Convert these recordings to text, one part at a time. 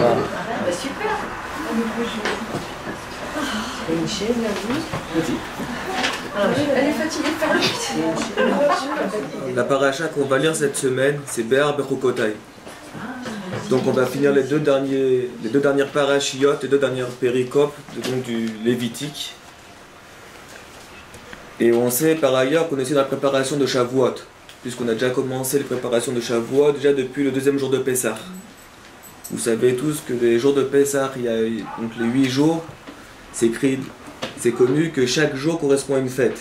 Bah, super. Une chaise là, vous. Elle est fatiguée de faire le La paracha qu'on va lire cette semaine, c'est Be'ar Bechukotai. Donc on va finir les deux dernières parachiotes, les deux dernières péricopes donc du Lévitique. Et on sait par ailleurs qu'on est dans la préparation de Shavuot, puisqu'on a déjà commencé les préparations de Shavuot déjà depuis le deuxième jour de Pessah. Vous savez tous que les jours de Pessah, il y a donc les 8 jours, c'est connu que chaque jour correspond à une fête.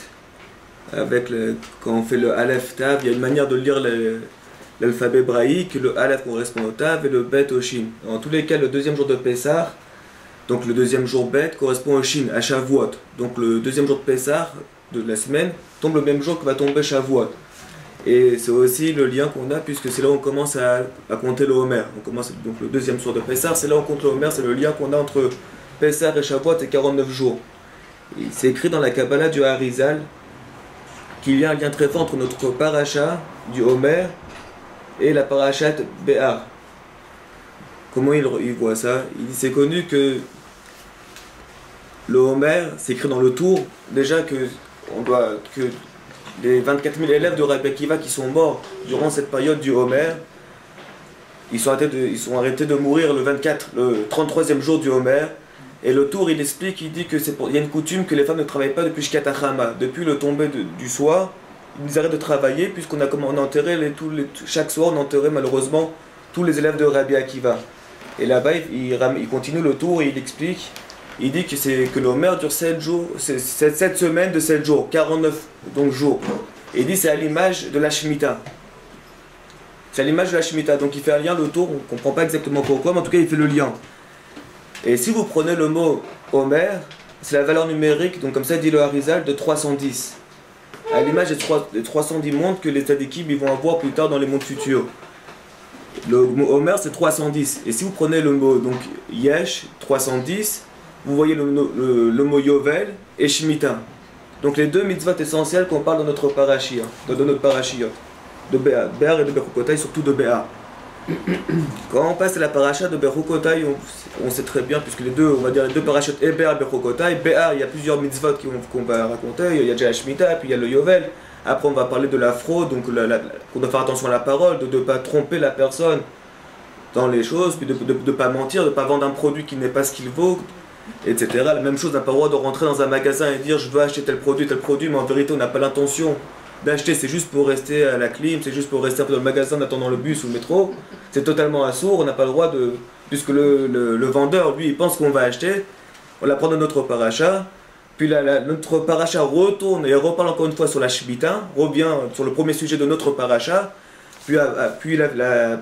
Quand on fait le Aleph Tav, il y a une manière de lire l'alphabet hébraïque, le Aleph correspond au Tav et le Bet au Shin. En tous les cas, le deuxième jour de Pessah, donc le deuxième jour Bet correspond au Shin, à Shavuot. Donc le deuxième jour de Pessah de la semaine tombe le même jour que va tomber Shavuot. Et c'est aussi le lien qu'on a, puisque c'est là où on commence à compter le Homer. On commence donc le deuxième soir de Pessah, c'est là où on compte le Homer, c'est le lien qu'on a entre Pessah et Shavuot, et 49 jours. C'est écrit dans la Kabbalah du Harizal qu'il y a un lien très fort entre notre paracha du Homer et la parachat Be'ar. Comment il voit ça? C'est connu que le Homer, c'est écrit dans le Tour, déjà que les 24 000 élèves de Rabbi Akiva qui sont morts durant cette période du Homer, ils sont arrêtés de mourir le 33e jour du Homer. Et le Tour, il explique, il dit il y a une coutume que les femmes ne travaillent pas depuis Shkat HaChama. Depuis le tombé du soir, ils arrêtent de travailler, puisqu'on a enterré chaque soir, on enterrait malheureusement tous les élèves de Rabbi Akiva. Et là-bas, il continue le Tour et il explique, il dit que l'Homer dure 7 jours, c'est 7 semaines de 7 jours, 49 donc jours. Et il dit c'est à l'image de la Shemitah. C'est à l'image de la Shemitah, donc il fait un lien, le Tour, on ne comprend pas exactement pourquoi, mais en tout cas il fait le lien. Et si vous prenez le mot Homer, c'est la valeur numérique, donc comme ça dit le Harizal, de 310. À l'image des 310 mondes que les tzadikim ils vont avoir plus tard dans les mondes futurs. Le mot Homer c'est 310. Et si vous prenez le mot donc Yesh, 310, vous voyez le mot Yovel et Shemitah. Donc les deux mitzvot essentiels qu'on parle dans notre parashia, dans notre parashiot. De Be'ar et de Bechukotai, surtout de Be'ar. Quand on passe à la paracha de Bechukotai, on sait très bien, puisque les deux parachutes et Be'ar et Bechukotai. Be'ar, il y a plusieurs mitzvot qu'on va raconter, il y a déjà la Shemitah, puis il y a le Yovel. Après, on va parler de la fraude, donc qu'on doit faire attention à la parole, de ne pas tromper la personne dans les choses, puis de ne pas mentir, de ne pas vendre un produit qui n'est pas ce qu'il vaut, etc. La même chose, on n'a pas le droit de rentrer dans un magasin et dire je veux acheter tel produit, mais en vérité, on n'a pas l'intention d'acheter, c'est juste pour rester à la clim, c'est juste pour rester un peu dans le magasin en attendant le bus ou le métro. C'est totalement assourd, on n'a pas le droit puisque le vendeur, lui, il pense qu'on va acheter, on la prend dans notre paracha, puis notre paracha retourne et reparle encore une fois sur la Shemitah, revient sur le premier sujet de notre paracha, puis la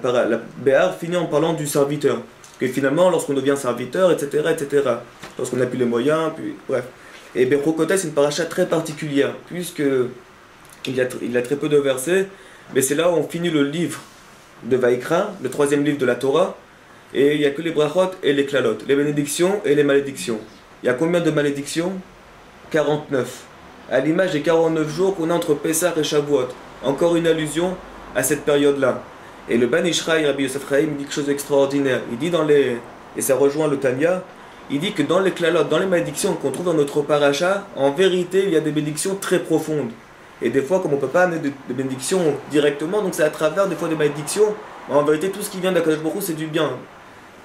Be'ar finit en parlant du serviteur. Et finalement, lorsqu'on devient serviteur, etc., lorsqu'on n'a plus les moyens, puis bref. Et Bechukotai, c'est une paracha très particulière, puisque il a très peu de versets, mais c'est là où on finit le livre de Vaïkra, le troisième livre de la Torah, et il n'y a que les brachot et les klalot, les bénédictions et les malédictions. Il y a combien de malédictions? 49. À l'image des 49 jours qu'on a entre Pessah et Shavuot. Encore une allusion à cette période-là. Et le Ben Ishraï, Rabbi Yosef Chaim, dit quelque chose d'extraordinaire. Il dit et ça rejoint le Tanya, il dit que dans les klalot, dans les malédictions qu'on trouve dans notre paracha, en vérité, il y a des bénédictions très profondes. Et des fois, comme on ne peut pas amener de bénédictions directement, donc c'est à travers des fois des malédictions, en vérité, tout ce qui vient d'Akadosh Baruch Hu, c'est du bien.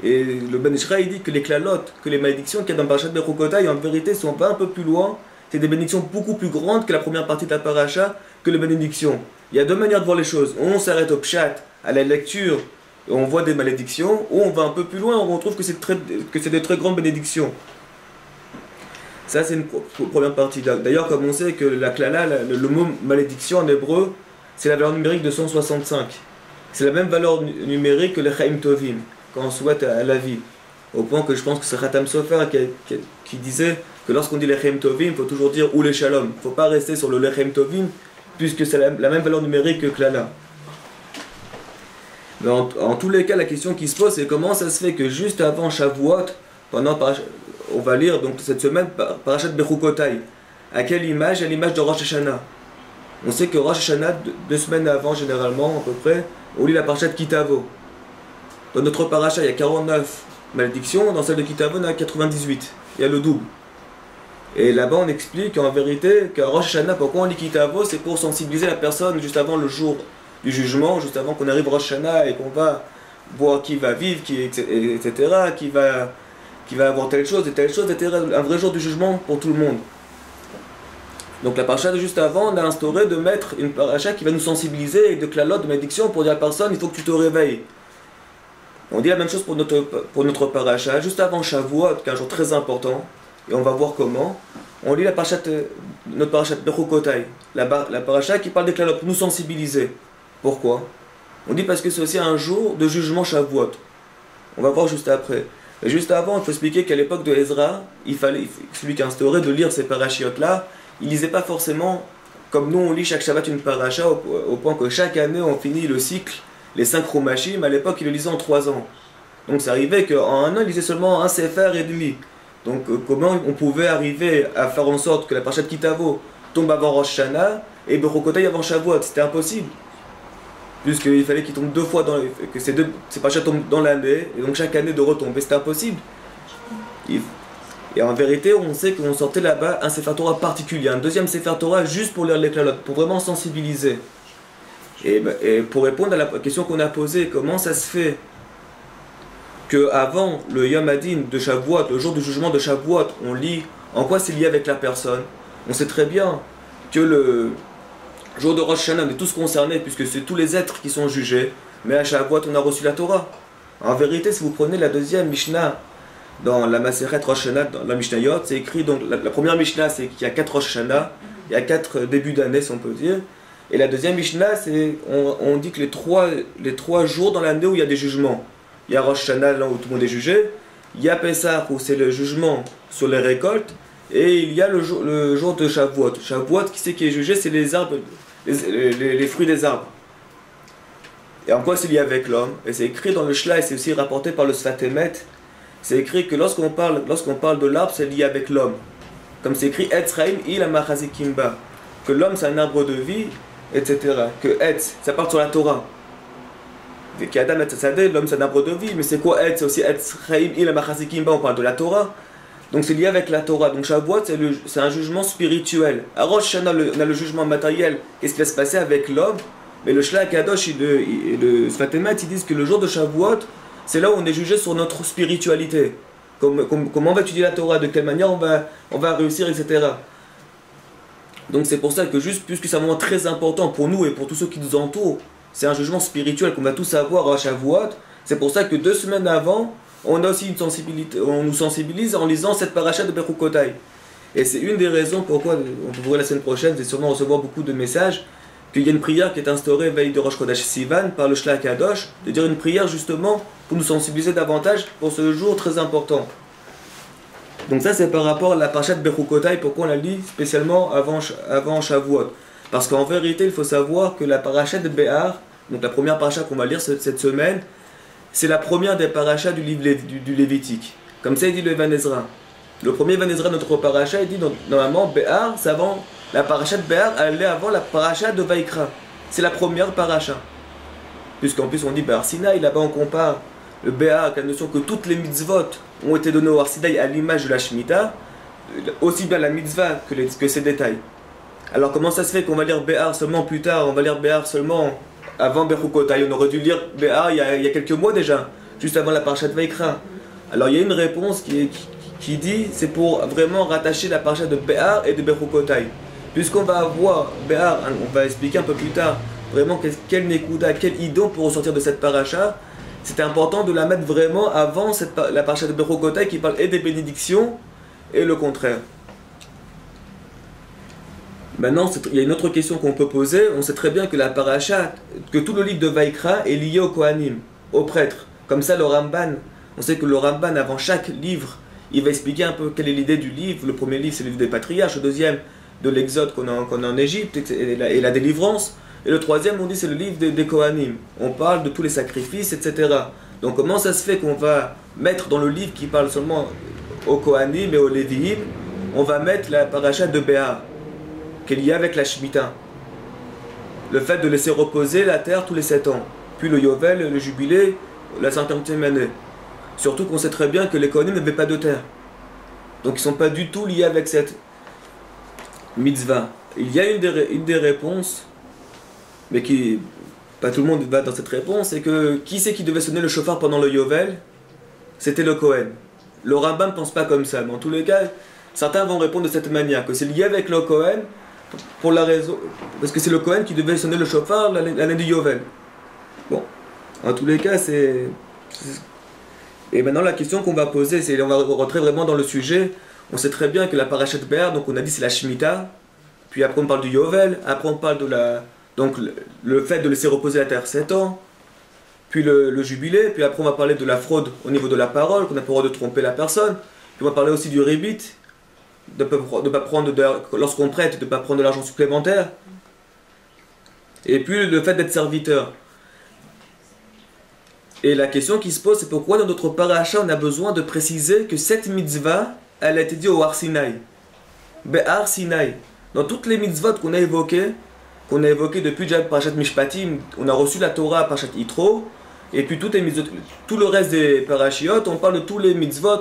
Et le Ben Ishraï, il dit que les klalot, que les malédictions qu'il y a dans le parachat de Bechukotai, en vérité, sont pas un peu plus loin, c'est des bénédictions beaucoup plus grandes que la première partie de la paracha, que les bénédictions. Il y a deux manières de voir les choses. On s'arrête au pshat, à la lecture, et on voit des malédictions, ou on va un peu plus loin, on trouve que c'est des très grandes bénédictions. Ça, c'est une première partie. D'ailleurs, comme on sait que la klala, le mot malédiction en hébreu, c'est la valeur numérique de 165. C'est la même valeur numérique que les Chaim Tovim, quand on souhaite à la vie. Au point que je pense que c'est Khatam Sofer qui disait que lorsqu'on dit les Chaim Tovim, il faut toujours dire ou les Shalom. Il ne faut pas rester sur le Lechem Tovim, puisque c'est la même valeur numérique que klala. Mais en tous les cas, la question qui se pose, c'est comment ça se fait que juste avant Shavuot, on va lire donc cette semaine Parashat Bechukotai. À quelle image? À l'image de Rosh Hashanah. On sait que Rosh Hashanah, 2 semaines avant généralement, à peu près, on lit la Parashat Kitavo. Dans notre paracha, il y a 49 malédiction, dans celle de Kitavo, on a 98. Il y a le double. Et là-bas, on explique en vérité qu'à Rosh Hashanah, pourquoi on lit Kitavo, c'est pour sensibiliser la personne juste avant le jour du jugement, juste avant qu'on arrive à Rosh Hashanah et qu'on va voir qui va vivre, etc., qui va avoir telle chose, etc., un vrai jour du jugement pour tout le monde. Donc la paracha de juste avant, on a instauré de mettre une paracha qui va nous sensibiliser et de clalot, de malédiction, pour dire à la personne, il faut que tu te réveilles. On dit la même chose pour notre paracha, juste avant Shavuot, qui est un jour très important, et on va voir comment. On lit notre paracha Bechukotai, la paracha qui parle des clalot, pour nous sensibiliser. Pourquoi? On dit parce que c'est aussi un jour de jugement Shavuot. On va voir juste après. Et juste avant, il faut expliquer qu'à l'époque de Ezra, celui qui a instauré de lire ces parachiotes-là, il lisait pas forcément comme nous on lit chaque Shabbat une paracha au point que chaque année on finit le cycle, les 5 Chumashim. À l'époque il le lisait en 3 ans. Donc ça arrivait qu'en un an il lisait seulement un Sefer et demi. Donc comment on pouvait arriver à faire en sorte que la paracha de Kitavo tombe avant Rosh Hashanah et Bechukotai avant Shavuot? C'était impossible. Puisqu'il fallait qu'il tombe 2 fois, que ces parachas tombent dans l'année, et donc chaque année de retomber, c'était impossible. Et en vérité, on sait qu'on sortait là-bas un Sefer Torah particulier, un deuxième Sefer Torah juste pour lire les clalot, pour vraiment sensibiliser. Et pour répondre à la question qu'on a posée, comment ça se fait qu'avant le Yom Hadin de Shavuot, le jour du jugement de Shavuot, on lit en quoi c'est lié avec la personne? On sait très bien que le jour de Rosh Hashanah, on est tous concernés puisque c'est tous les êtres qui sont jugés, mais à Shavuot, on a reçu la Torah. En vérité, si vous prenez la deuxième Mishnah, dans la Maseret Rosh Hashanah, dans la Mishnayot, c'est écrit, donc la première Mishnah c'est qu'il y a 4 Rosh Hashanah, il y a 4 débuts d'année si on peut dire, et la deuxième Mishnah c'est, on dit que les trois jours dans l'année où il y a des jugements, il y a Rosh Hashanah là où tout le monde est jugé, il y a Pessah où c'est le jugement sur les récoltes, et il y a le jour de Shavuot. Shavuot, qui c'est qui est jugé? C'est les arbres, les fruits des arbres. Et en quoi c'est lié avec l'homme? Et c'est écrit dans le Shla, et c'est aussi rapporté par le Sfat Emet. C'est écrit que lorsqu'on parle de l'arbre, c'est lié avec l'homme. Comme c'est écrit, Etz Chaim il amachazikimba. Que l'homme c'est un arbre de vie, etc. Que Etz, ça parle sur la Torah. Qu'Adam Etz Sadeh, l'homme c'est un arbre de vie. Mais c'est quoi Etz? C'est aussi Etz Chaim il amachazikimba, on parle de la Torah. Donc c'est lié avec la Torah. Donc Shavuot, c'est un jugement spirituel. À Rosh Hashanah, on a le jugement matériel. Qu'est-ce qui va se passer avec l'homme? Mais le Shla Kadosh et le Sfat Emet, ils disent que le jour de Shavuot, c'est là où on est jugé sur notre spiritualité. Comment on va étudier la Torah, de quelle manière on va réussir, etc. Donc c'est pour ça que puisque c'est un moment très important pour nous et pour tous ceux qui nous entourent, c'est un jugement spirituel qu'on va tous avoir à Shavuot. C'est pour ça que 2 semaines avant, on a aussi une sensibilité, on nous sensibilise en lisant cette paracha de Bechukotai. Et c'est une des raisons pourquoi, on peut voir la semaine prochaine, vous allez sûrement recevoir beaucoup de messages, qu'il y a une prière qui est instaurée veille de Rosh Chodesh Sivan par le Shla Kadosh, de dire une prière justement pour nous sensibiliser davantage pour ce jour très important. Donc ça c'est par rapport à la paracha de Bechukotai, pourquoi on la lit spécialement avant Shavuot. Parce qu'en vérité il faut savoir que la paracha de Béar, donc la première paracha qu'on va lire cette semaine, c'est la première des parachas du livre du Lévitique. Comme ça il dit le Evan Ezra. Le premier Evan Ezra de notre paracha, il dit normalement Béar, c'est avant. La paracha de Béar, elle est avant la paracha de Vaikra. C'est la première paracha. Puisqu'en plus on dit Béar Sinaï, là-bas on compare le Béar avec la notion que toutes les mitzvot ont été données au Har Sinaï à l'image de la Shemitah, aussi bien la mitzvah que ses détails. Alors comment ça se fait qu'on va lire Béar seulement plus tard, on va lire Béar seulement avant Bechukotai? On aurait dû lire Béar il y a quelques mois déjà, juste avant la paracha de Vaikra. Alors il y a une réponse qui dit c'est pour vraiment rattacher la paracha de Béar et de Bechukotai. Puisqu'on va avoir Béar, on va expliquer un peu plus tard vraiment quel Nekuda, quel idon pour ressortir de cette paracha, c'est important de la mettre vraiment avant la paracha de Bechukotai qui parle et des bénédictions et le contraire. Maintenant, il y a une autre question qu'on peut poser. On sait très bien que la paracha, que tout le livre de Vaikra est lié au Kohanim, aux prêtres. Comme ça, le Ramban, on sait que le Ramban, avant chaque livre, il va expliquer un peu quelle est l'idée du livre. Le premier livre, c'est le livre des patriarches. Le deuxième, de l'exode qu'on a en Égypte et la délivrance. Et le troisième, on dit, c'est le livre des Kohanim. On parle de tous les sacrifices, etc. Donc comment ça se fait qu'on va mettre dans le livre qui parle seulement aux Kohanim et aux Lévi'im, on va mettre la paracha de Béar, qui est liée avec la Shemitah. Le fait de laisser reposer la terre tous les 7 ans. Puis le Yovel, le jubilé, la 50e année. Surtout qu'on sait très bien que les Kohanim n'avaient pas de terre. Donc ils ne sont pas du tout liés avec cette mitzvah. Il y a une des réponses, mais qui pas tout le monde va dans cette réponse, c'est que qui c'est qui devait sonner le chauffard pendant le Yovel? C'était le Kohen. Le rabbin ne pense pas comme ça, mais en tous les cas, certains vont répondre de cette manière, que c'est lié avec le Kohen, pour la raison, parce que c'est le Kohen qui devait sonner le chauffard l'année du Yovel. Bon, en tous les cas, Et maintenant, la question qu'on va poser, c'est, on va rentrer vraiment dans le sujet. On sait très bien que la parashat Béar, donc on a dit c'est la Shemitah, puis après on parle du Yovel, après on parle de donc le fait de laisser reposer la terre 7 ans, puis le jubilé, puis après on va parler de la fraude au niveau de la parole, qu'on n'a pas le droit de tromper la personne, puis on va parler aussi du rébit, de ne pas prendre, lorsqu'on prête, de ne pas prendre de l'argent supplémentaire, et puis le fait d'être serviteur. Et la question qui se pose, c'est pourquoi dans notre paracha on a besoin de préciser que cette mitzvah, elle a été dite au Har Sinaï. Be'ar Sinaï. Dans toutes les mitzvot qu'on a évoquées depuis déjà Parashat Mishpatim, on a reçu la Torah à Parashat Yitro, et puis tout le reste des parashiot, on parle de tous les mitzvot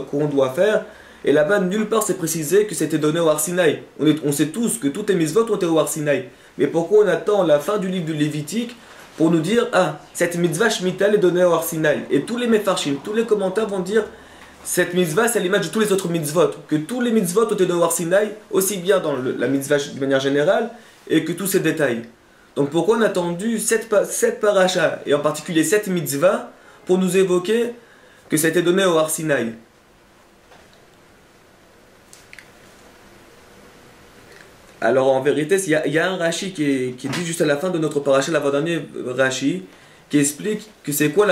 qu'on doit faire, et là-bas, nulle part c'est précisé que c'était donné au Har Sinaï. On sait tous que toutes les mitzvot ont été au Har Sinaï. Mais pourquoi on attend la fin du livre du Lévitique pour nous dire, ah, cette mitzvah Shemitah est donnée au Har Sinaï? Et tous les mefarshim, tous les commentaires vont dire, cette mitzvah c'est l'image de tous les autres mitzvot, que tous les mitzvot ont été donnés au Har Sinaï, aussi bien dans la mitzvah de manière générale, et que tous ces détails. Donc pourquoi on a attendu cette paracha, et en particulier cette mitzvah, pour nous évoquer que ça a été donné au Har Sinaï? Alors en vérité, il y a un Rashi qui dit juste à la fin de notre paracha, l'avant-dernier Rashi, qui explique que c'est quoi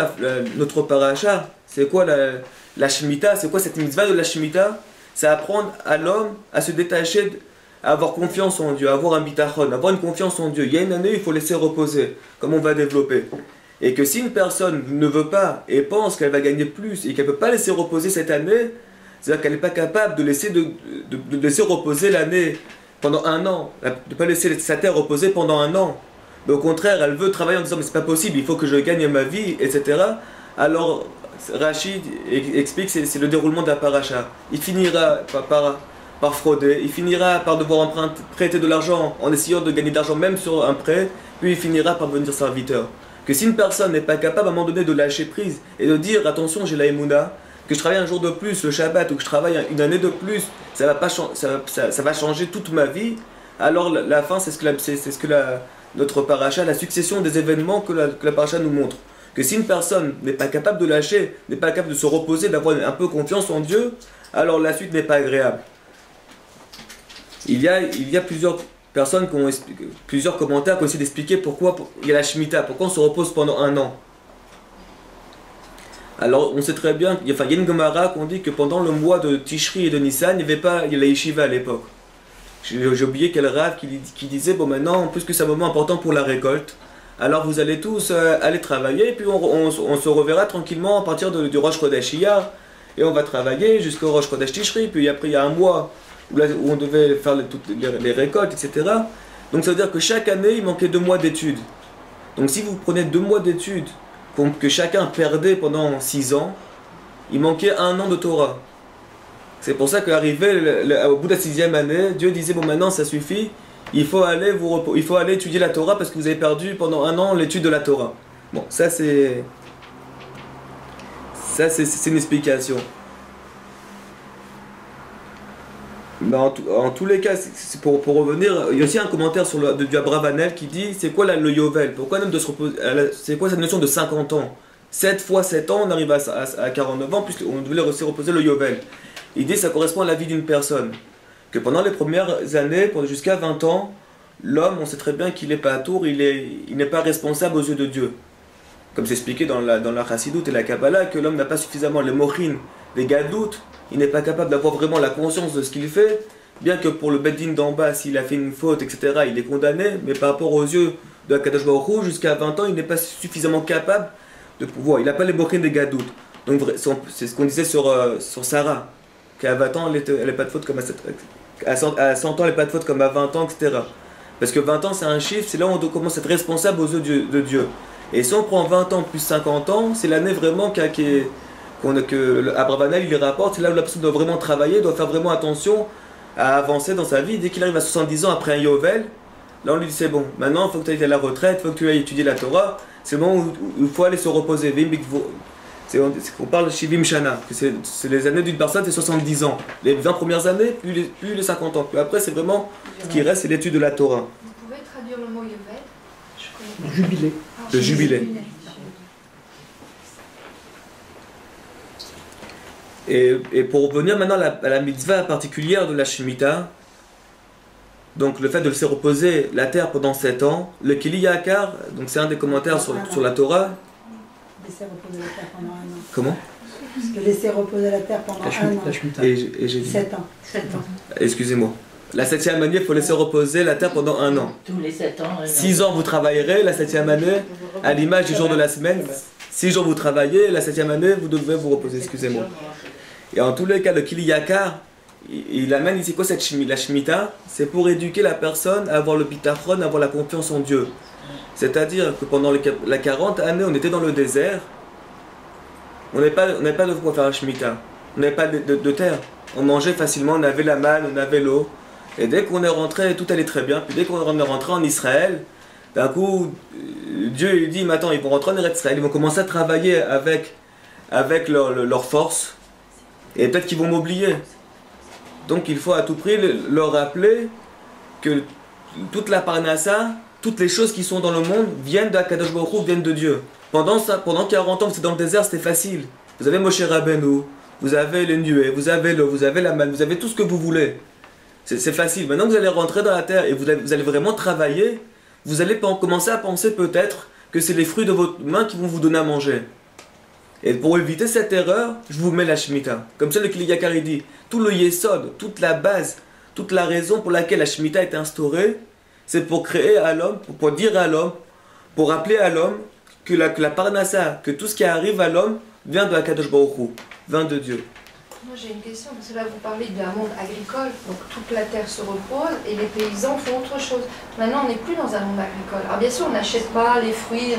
notre paracha, c'est quoi la Shemitah, c'est quoi cette mitzvah de la Shemitah? C'est apprendre à l'homme à se détacher, à avoir confiance en Dieu, à avoir un bitachon, à avoir une confiance en Dieu. Il y a une année, il faut laisser reposer, comme on va développer. Et que si une personne ne veut pas et pense qu'elle va gagner plus et qu'elle ne peut pas laisser reposer cette année, c'est-à-dire qu'elle n'est pas capable de laisser reposer l'année pendant un an, de ne pas laisser sa terre reposer pendant un an. Mais au contraire, elle veut travailler en disant mais c'est pas possible, il faut que je gagne ma vie, etc. Alors Rachid explique que c'est le déroulement de la paracha. Il finira par frauder, il finira par devoir prêter de l'argent en essayant de gagner de l'argent même sur un prêt, puis il finira par devenir serviteur. Que si une personne n'est pas capable à un moment donné de lâcher prise et de dire attention j'ai la émouna, que je travaille un jour de plus, le Shabbat, ou que je travaille une année de plus, ça va changer toute ma vie, alors la fin c'est ce que notre paracha, la succession des événements que la paracha nous montre. Que si une personne n'est pas capable de lâcher, n'est pas capable de se reposer, d'avoir un peu confiance en Dieu, alors la suite n'est pas agréable. Il y a plusieurs personnes plusieurs commentaires qui ont essayé d'expliquer pourquoi il y a la Shemitah, pourquoi on se repose pendant un an. Alors on sait très bien, il y a une Gemara qu'on dit que pendant le mois de Tishri et de Nissan, il y a la yeshiva à l'époque. J'ai oublié quel rave qui disait, bon maintenant, puisque c'est un moment important pour la récolte, alors vous allez tous aller travailler, puis on se reverra tranquillement à partir du Rosh Chodesh Iyar, et on va travailler jusqu'au Rosh Chodesh Tishri, puis après il y a un mois où on devait faire toutes les récoltes, etc. Donc ça veut dire que chaque année, il manquait 2 mois d'études. Donc si vous prenez 2 mois d'études, que chacun perdait pendant 6 ans, il manquait 1 an de Torah. C'est pour ça qu'arrivé au bout de la 6e année, Dieu disait, bon maintenant ça suffit, il faut aller étudier la Torah parce que vous avez perdu pendant 1 an l'étude de la Torah. Bon, ça c'est une explication. Mais en tous les cas, pour revenir, il y a aussi un commentaire du Abravanel qui dit c'est quoi le Yovel? Pourquoi même de se reposer? C'est quoi cette notion de 50 ans? 7 fois 7 ans, on arrive à 49 ans, puisqu'on devait aussi reposer le Yovel. Il dit ça correspond à la vie d'une personne. Que pendant les premières années, jusqu'à 20 ans, l'homme, on sait très bien qu'il n'est pas à tour, il n'est pas responsable aux yeux de Dieu. Comme c'est expliqué dans la Chassidoute et la Kabbalah, que l'homme n'a pas suffisamment les mochin, les gadlout, il n'est pas capable d'avoir vraiment la conscience de ce qu'il fait, bien que pour le Beddin d'en bas, s'il a fait une faute, etc., il est condamné, mais par rapport aux yeux de Akadosh Baruch Hu, jusqu'à 20 ans, il n'est pas suffisamment capable de pouvoir. Il n'a pas les mochin des gadlout. Donc c'est ce qu'on disait sur Sarah, qu'à 20 ans, elle n'est pas de faute comme à 100 ans, elle n'est pas de faute comme à 20 ans, etc. Parce que 20 ans, c'est un chiffre, c'est là où on commence à être responsable aux yeux de Dieu. Et si on prend 20 ans plus 50 ans, c'est l'année vraiment que Abravanel il les rapporte, c'est là où la personne doit vraiment travailler, doit faire vraiment attention à avancer dans sa vie. Dès qu'il arrive à 70 ans après un Yovel, là on lui dit c'est bon, maintenant il faut que tu ailles à la retraite, il faut que tu ailles étudier la Torah, c'est le moment où il faut aller se reposer. On parle de Shivim Shana, que c'est les années d'une personne, c'est 70 ans. Les 20 premières années, plus les 50 ans. Puis après, c'est vraiment ce qui reste, c'est l'étude de la Torah. Vous pouvez traduire le mot Yovel? Je connais pas. Jubilé. Le jubilé. Et pour revenir maintenant à la mitzvah particulière de la Shemitah, donc le fait de laisser reposer la terre pendant 7 ans, le Kili Yakar, donc c'est un des commentaires sur la Torah. Laisser reposer la terre pendant 1 an. Comment? De laisser reposer la terre pendant 1 an. Et j'ai dit. 7 ans. Excusez-moi. La 7e année, il faut laisser reposer la terre pendant 1 an. Tous les 7 ans. 6 ans vous travaillerez, la 7e année, à l'image du jour de la semaine. 6 jours vous travaillez, la 7e année, vous devez vous reposer, excusez-moi. Et en tous les cas, le Kili Yakar, il amène ici quoi la Shemitah? C'est pour éduquer la personne à avoir le bitachon, à avoir la confiance en Dieu. C'est-à-dire que pendant la 40 années, on était dans le désert. On n'avait pas de quoi faire la Shemitah. On n'avait pas de terre. On mangeait facilement, on avait la manne, on avait l'eau. Et dès qu'on est rentré, tout allait très bien. Puis dès qu'on est rentré en Israël, d'un coup, Dieu il dit, mais attends, ils vont rentrer en Israël, ils vont commencer à travailler avec leur force. Et peut-être qu'ils vont m'oublier. Donc il faut à tout prix leur rappeler que toute la parnassa, toutes les choses qui sont dans le monde viennent d'Akadosh Baruch Hu, viennent de Dieu. Pendant 40 ans, vous êtes dans le désert, c'était facile. Vous avez Moshe Rabbeinu, vous avez les nuées, vous avez l'eau, vous avez la manne, vous avez tout ce que vous voulez. C'est facile. Maintenant que vous allez rentrer dans la terre et vous allez vraiment travailler, vous allez commencer à penser peut-être que c'est les fruits de votre main qui vont vous donner à manger. Et pour éviter cette erreur, je vous mets la Shemitah. Comme ça, le Kili Yakar dit, tout le Yesod, toute la base, toute la raison pour laquelle la Shemitah est instaurée, c'est pour créer à l'homme, pour dire à l'homme, pour rappeler à l'homme que la parnassa, que tout ce qui arrive à l'homme vient de Akadosh Baruch Hu, vient de Dieu. Moi j'ai une question, parce que là vous parlez d'un monde agricole, donc toute la terre se repose et les paysans font autre chose. Maintenant on n'est plus dans un monde agricole. Alors bien sûr on n'achète pas les fruits,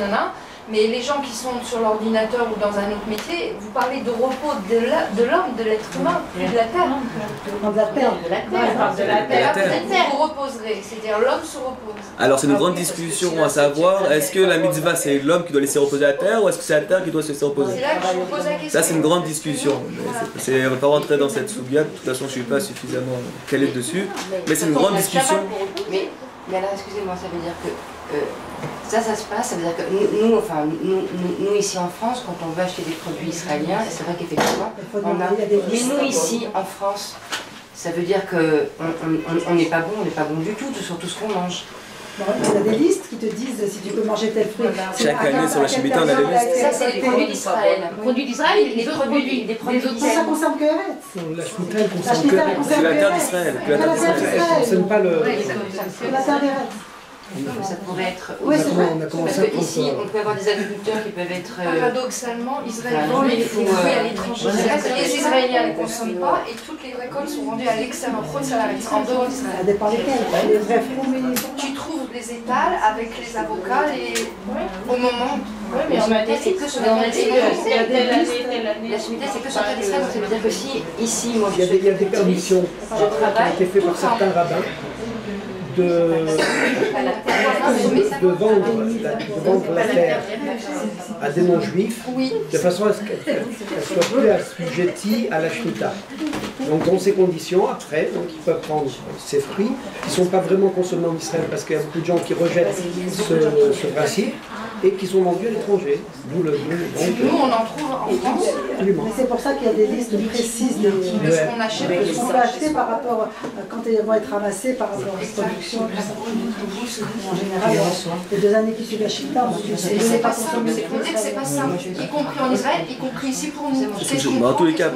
mais les gens qui sont sur l'ordinateur ou dans un autre métier, vous parlez de repos de l'homme, de l'être humain, plus de la terre. De la terre. De la terre. Vous vous reposerez, c'est-à-dire l'homme se repose. Alors c'est une grande discussion à savoir, est-ce que la mitzvah c'est l'homme qui doit laisser reposer la terre ou est-ce que c'est la terre qui doit se laisser reposer? C'est là que je vous pose la question. Ça c'est une grande discussion. On ne va pas rentrer dans cette soubiade, de toute façon je ne suis pas suffisamment calé dessus, mais c'est une grande discussion. Mais alors excusez-moi, ça veut dire que ça se passe, ça veut dire que nous ici en France, quand on va acheter des produits israéliens, c'est vrai qu'effectivement, mais nous ici en France, ça veut dire qu'on n'est pas bon, on n'est pas bon du tout sur tout ce qu'on mange. Bon, il y a des listes qui te disent si tu peux manger tel fruit. Chaque année sur la Shemitah, on a des listes. Ça, c'est les produits d'Israël. Produits d'Israël et les autres produits. Ça ne concerne que Eretz. La Shemitah, elle concerne que C'est la terre d'Israël. La terre d'Israël. elle concerne pas le... La terre d'Eretz. Ça pourrait être... Oui, c'est vrai. On a commencé Parce à qu'ici, on peut avoir des agriculteurs qui peuvent être... Paradoxalement, Israël vend les fruits à l'étranger. Les Israéliens ne les consomment pas et toutes les récoltes sont vendues à l'extérieur, en dehors d'Israël. Ça dépend lesquels. Les vrais fruits. Tu trouves les étals avec les avocats au moment. Oui, mais en Shemitah, c'est que sur la terre d'Israël. La Shemitah, c'est que sur la terre d'Israël. Donc ça veut dire que si, ici, moi, Il y a des conditions qui ont été faites par certains rabbins de vendre la terre à des non-juifs de façon à ce qu'elle soit plus assujettie à la Shemitah. Donc dans ces conditions, après, donc, ils peuvent prendre ces fruits qui ne sont pas vraiment consommés en Israël parce qu'il y a beaucoup de gens qui rejettent ce principe et qui sont vendus à l'étranger. Nous, on en trouve en France. Mais c'est pour ça qu'il y a des listes précises de ce qu'on achète, de ce qu'on peut acheter par rapport à quand ils vont être ramassés par rapport à la production. En général, les 2 années qui suivent la Shemitah, c'est pas simple, c'est pour dire que c'est pas simple, y compris en Israël, y compris ici pour nous. En tous les cas,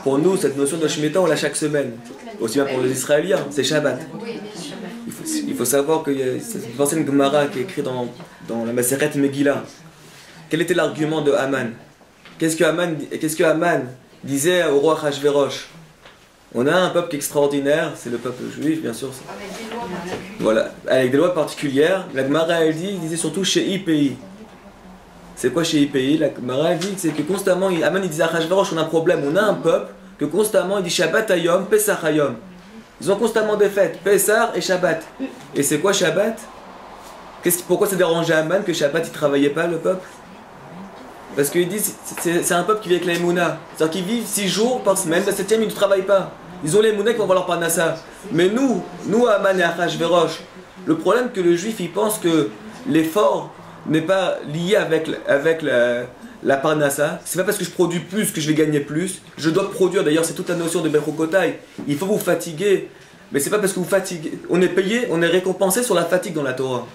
pour nous, cette notion de Shemitah, on l'a chaque semaine. Aussi bien pour les Israéliens, c'est Shabbat. Il faut savoir qu'il y a cette ancienne Gemara qui est écrite dans la Maseret Megillah. Quel était l'argument de Haman? Qu'est-ce que Haman disait au roi Achashverosh? On a un peuple qui est extraordinaire, c'est le peuple juif, bien sûr. Voilà, avec des lois particulières. La Gemara, elle disait surtout chez pays. C'est quoi chez IPI? La Gemara dit c'est que constamment, Aman il disait à Achashverosh, on a un problème, on a un peuple que constamment il dit Shabbat Hayom, Pesach Hayom. Ils ont constamment des fêtes, Pesach et Shabbat. Et c'est quoi Shabbat? Pourquoi ça dérangeait Aman que Shabbat il travaillait pas le peuple? Parce qu'il dit c'est un peuple qui vit avec la Emouna. C'est-à-dire qu'ils vivent 6 jours par semaine, la 7e ils ne travaillent pas. Ils ont les Emouna qui vont voir leur parnassa. Mais nous Aman et Achashverosh, le problème que le juif il pense que l'effort n'est pas lié avec la parnassa. C'est pas parce que je produis plus que je vais gagner plus. Je dois produire, d'ailleurs c'est toute la notion de Bechokotai. Il faut vous fatiguer. Mais c'est pas parce que vous fatiguez. On est payé, on est récompensé sur la fatigue dans la Torah.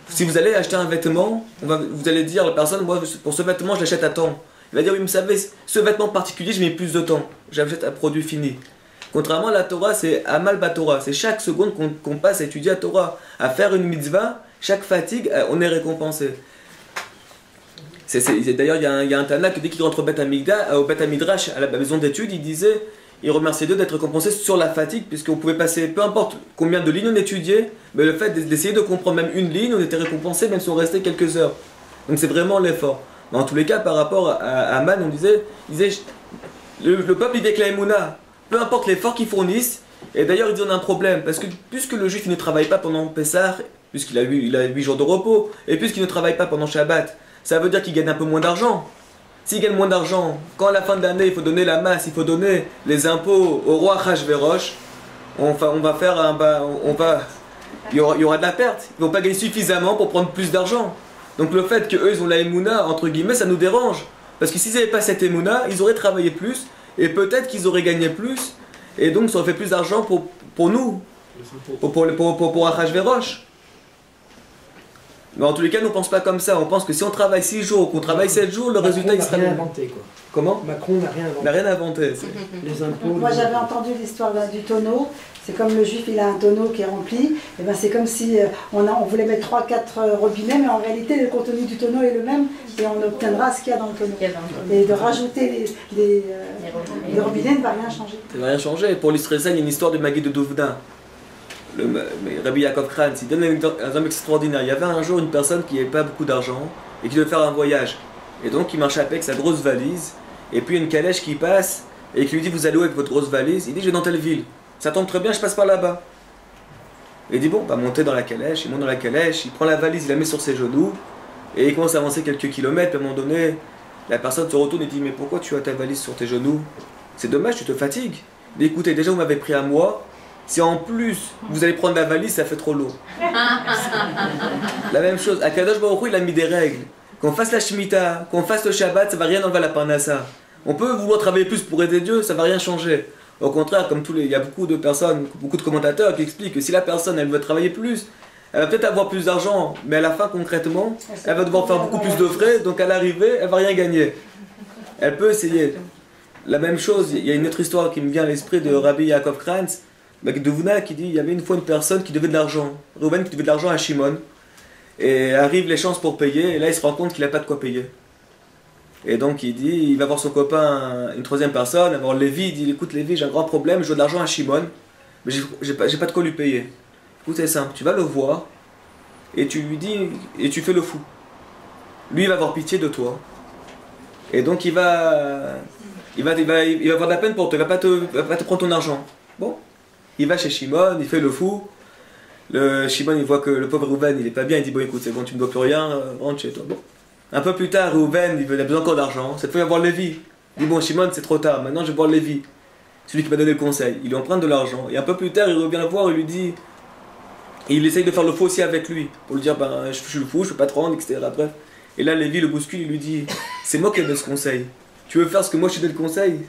Si vous allez acheter un vêtement, vous allez dire à la personne, moi pour ce vêtement je l'achète à temps. Il va dire, oui, vous savez, ce vêtement particulier je mets plus de temps. J'achète un produit fini. Contrairement à la Torah, c'est Amal Batorah. C'est chaque seconde qu'on passe à étudier la Torah, à faire une mitzvah, chaque fatigue, on est récompensé. D'ailleurs, il y a un Tana qui, dès qu'il rentre au Beth Midrash, à la maison d'études, il disait, il remerciait Dieu d'être récompensé sur la fatigue, puisqu'on pouvait passer, peu importe combien de lignes on étudiait, mais le fait d'essayer de comprendre même une ligne, on était récompensé même si on restait quelques heures. Donc c'est vraiment l'effort. Mais en tous les cas, par rapport à Aman, on disait le peuple il vit avec la Emouna. Peu importe l'effort qu'ils fournissent, et d'ailleurs il dit on a un problème, parce que puisque le juif il ne travaille pas pendant Pessah, puisqu'il a 8 jours de repos, et puisqu'il ne travaille pas pendant Shabbat, ça veut dire qu'il gagne un peu moins d'argent. S'il gagne moins d'argent, quand à la fin de l'année il faut donner la masse, il faut donner les impôts au roi Achashverosh, il y aura de la perte, ils ne vont pas gagner suffisamment pour prendre plus d'argent. Donc le fait qu'eux ils ont la Emouna, entre guillemets, ça nous dérange, parce que s'ils n'avaient pas cette Emouna, ils auraient travaillé plus, et peut-être qu'ils auraient gagné plus, et donc ça aurait fait plus d'argent pour nous, pour Achashverosh. Mais en tous les cas, nous ne pensons pas comme ça. On pense que si on travaille 6 jours, qu'on travaille 7 jours, le résultat il sera... Macron n'a rien inventé, quoi. Comment? Macron n'a rien inventé. Il n'a rien inventé. Les impôts... Moi j'avais entendu l'histoire du tonneau. C'est comme le juif, il a un tonneau qui est rempli. Et ben c'est comme si on voulait mettre 3-4 robinets, mais en réalité le contenu du tonneau est le même et on obtiendra ce qu'il y a dans le tonneau. Et de rajouter les robinets ne va rien changer. Ça ne va rien changer. Pour l'Israël, il y a une histoire de Maguid de Douvdin. Rabbi Yaakov Kranz, il donne un homme extraordinaire. Il y avait un jour une personne qui n'avait pas beaucoup d'argent et qui devait faire un voyage. Et donc il marche avec sa grosse valise. Et puis il y a une calèche qui passe et qui lui dit vous allez où avec votre grosse valise? Il dit je vais dans telle ville. Ça tombe très bien, je passe par là-bas. Il dit bon, on va monter dans la calèche. Il monte dans la calèche, il prend la valise, il la met sur ses genoux et il commence à avancer quelques kilomètres. Puis à un moment donné, la personne se retourne et dit mais pourquoi tu as ta valise sur tes genoux? C'est dommage, tu te fatigues. Il dit écoutez, déjà vous m'avez pris à moi. Si en plus vous allez prendre la valise, ça fait trop lourd. La même chose, Akadosh Baruch Hu, il a mis des règles. Qu'on fasse la Shemitah, qu'on fasse le Shabbat, ça va rien enlever à la Parnassa. On peut vouloir travailler plus pour aider Dieu, ça va rien changer. Au contraire, comme il y a beaucoup de personnes, beaucoup de commentateurs qui expliquent que si la personne elle veut travailler plus, elle va peut-être avoir plus d'argent, mais à la fin concrètement, elle va devoir faire beaucoup plus de frais, donc à l'arrivée, elle va rien gagner. Elle peut essayer. La même chose, il y a une autre histoire qui me vient à l'esprit de Rabbi Yaakov Kranz, de Vuna, qui dit il y avait une fois une personne qui devait de l'argent, Reuven qui devait de l'argent à Shimon, et arrivent les chances pour payer, et là il se rend compte qu'il n'a pas de quoi payer. Et donc il dit, il va voir son copain, une troisième personne, il va voir Lévi, il dit écoute Lévi, j'ai un grand problème, je dois de l'argent à Shimon, mais j'ai pas de quoi lui payer. Écoute, c'est simple, tu vas le voir, et tu lui dis, et tu fais le fou. Lui il va avoir pitié de toi, et donc il va avoir de la peine pour toi, il va pas te prendre ton argent. Bon, il va chez Shimon, il fait le fou. Shimon il voit que le pauvre Reuven il est pas bien, il dit bon écoute c'est bon tu ne dois plus rien, rentre chez toi. Bon. Un peu plus tard Reuven il a besoin encore d'argent, cette fois il va voir Lévi. Il dit bon Shimon c'est trop tard, maintenant je vais voir Lévi, celui qui m'a donné le conseil. Il lui emprunte de l'argent et un peu plus tard il revient le voir et lui dit, et il essaye de faire le faux aussi avec lui, pour lui dire ben je suis le fou, je peux pas te rendre, etc. Bref. Et là Lévi le bouscule, il lui dit c'est moi qui ai donné ce conseil, tu veux faire ce que moi je t'ai donné le conseil?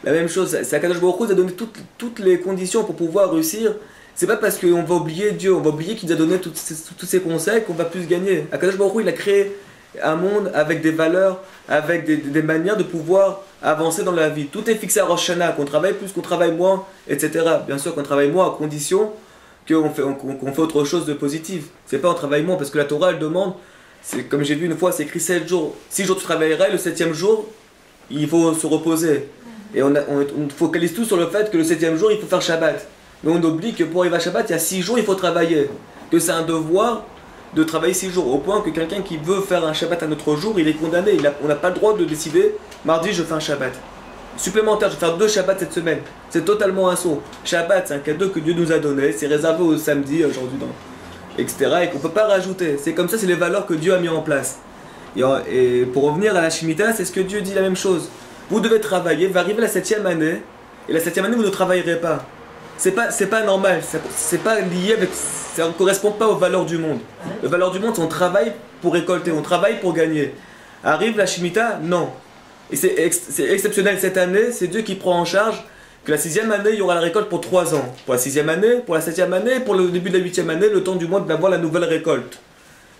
La même chose, c'est Akadosh Baruch Hu nous a donné toutes les conditions pour pouvoir réussir. C'est pas parce qu'on va oublier Dieu, on va oublier qu'il nous a donné tous ces conseils qu'on va plus gagner. Akadosh Baruch Hu, il a créé un monde avec des valeurs, avec des manières de pouvoir avancer dans la vie. Tout est fixé à Rosh Hashanah, qu'on travaille plus, qu'on travaille moins, etc. Bien sûr qu'on travaille moins à condition qu'on fait autre chose de positif. C'est pas on travaille moins parce que la Torah elle demande, c'est comme j'ai vu une fois, c'est écrit 7 jours. 6 jours tu travailleras, le 7e jour, il faut se reposer. Et on focalise tout sur le fait que le 7e jour, il faut faire Shabbat. Mais on oublie que pour arriver à Shabbat, il y a 6 jours, il faut travailler. Que c'est un devoir de travailler 6 jours, au point que quelqu'un qui veut faire un Shabbat un autre jour, il est condamné. On n'a pas le droit de décider, mardi je fais un Shabbat supplémentaire, je vais faire 2 Shabbats cette semaine. C'est totalement un saut. Shabbat, c'est un cadeau que Dieu nous a donné, c'est réservé au samedi, aujourd'hui, etc. Et qu'on ne peut pas rajouter. C'est comme ça, c'est les valeurs que Dieu a mis en place. Et pour revenir à la Shemitah, c'est ce que Dieu dit la même chose. Vous devez travailler, va arriver la 7e année, et la 7e année, vous ne travaillerez pas. C'est pas normal, c'est pas lié avec. Ça ne correspond pas aux valeurs du monde. Les valeurs du monde, c'est on travaille pour récolter, on travaille pour gagner. Arrive la Shemitah, non. Et c'est exceptionnel cette année, c'est Dieu qui prend en charge que la 6e année, il y aura la récolte pour 3 ans. Pour la 6e année, pour la 7e année, pour le début de la 8e année, le temps du mois d'avoir la nouvelle récolte.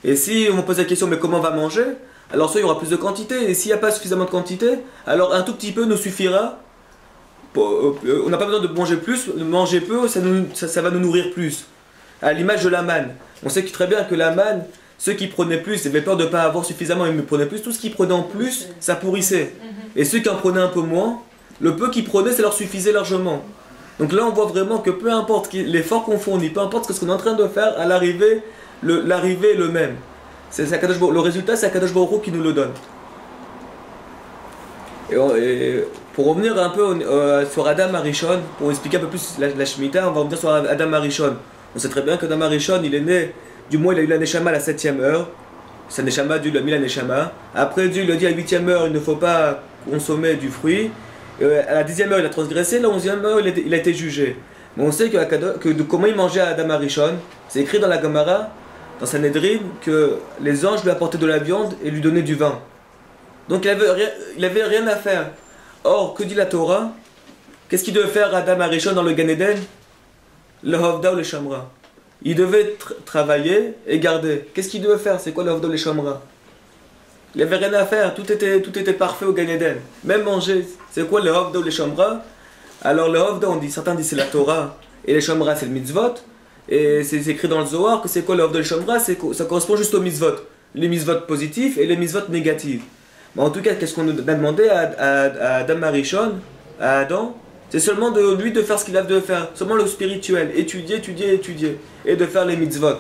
Et si on me pose la question, mais comment on va manger? Alors soit il y aura plus de quantité, et s'il n'y a pas suffisamment de quantité, alors un tout petit peu nous suffira. On n'a pas besoin de manger plus, de manger peu, ça va nous nourrir plus. À l'image de la manne. On sait très bien que la manne, ceux qui prenaient plus, ils avaient peur de ne pas avoir suffisamment, ils me prenaient plus. Tout ce qu'ils prenaient en plus, ça pourrissait. Et ceux qui en prenaient un peu moins, le peu qu'ils prenaient, ça leur suffisait largement. Donc là, on voit vraiment que peu importe l'effort qu'on fournit, peu importe ce qu'on est en train de faire, à l'arrivée, l'arrivée est le même. Le résultat, c'est Akadosh Baruch Hu qui nous le donne. Et pour revenir un peu sur Adam Arishon, pour expliquer un peu plus la Shemitah, on va revenir sur Adam Arishon. On sait très bien qu'Adam Arishon, il est né, du moins il a eu la Neshama à la 7e heure. Sa Neshama, Dieu lui a mis la Neshama. Après, Dieu lui a dit à la 8e heure, il ne faut pas consommer du fruit. À la 10e heure, il a transgressé. À la 11e heure, il a été jugé. Mais on sait comment il mangeait à Adam Arishon. C'est écrit dans la Gemara, dans Sanhedrin, que les anges lui apportaient de la viande et lui donnaient du vin. Donc il avait rien à faire. Or, que dit la Torah? Qu'est-ce qu'il devait faire Adam Arishon dans le Gan Eden? Le Hovda ou le Shamra. Il devait travailler et garder. Qu'est-ce qu'il devait faire? C'est quoi le Hovda ou le Shamra? Il n'avait rien à faire. Tout était parfait au Gan Eden. Même manger. C'est quoi le Hovda ou le Shamra? Alors le Hovda, certains disent c'est la Torah. Et le Shamra, c'est le mitzvot. Et c'est écrit dans le Zohar que c'est quoi le Hovda ou le Shamra? Ça correspond juste aux mitzvot. Les mitzvot positifs et les mitzvot négatifs. Mais en tout cas, qu'est-ce qu'on a demandé à Adam Arishon, à Adam? C'est seulement de lui de faire ce qu'il a de faire, seulement le spirituel, étudier, et de faire les mitzvot.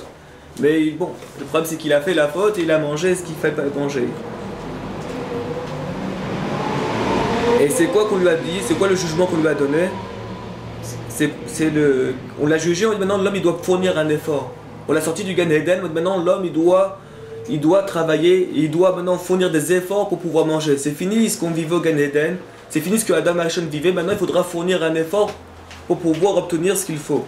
Mais bon, le problème c'est qu'il a fait la faute et il a mangé ce qu'il ne fallait pas manger. Et c'est quoi qu'on lui a dit? C'est quoi le jugement qu'on lui a donné? On l'a jugé, on dit maintenant l'homme il doit fournir un effort. On l'a sorti du Gan Eden, maintenant l'homme il doit travailler, il doit maintenant fournir des efforts pour pouvoir manger. C'est fini ce qu'on vivait au Gan Eden. C'est fini ce que Adam Arishon vivait, maintenant il faudra fournir un effort pour pouvoir obtenir ce qu'il faut.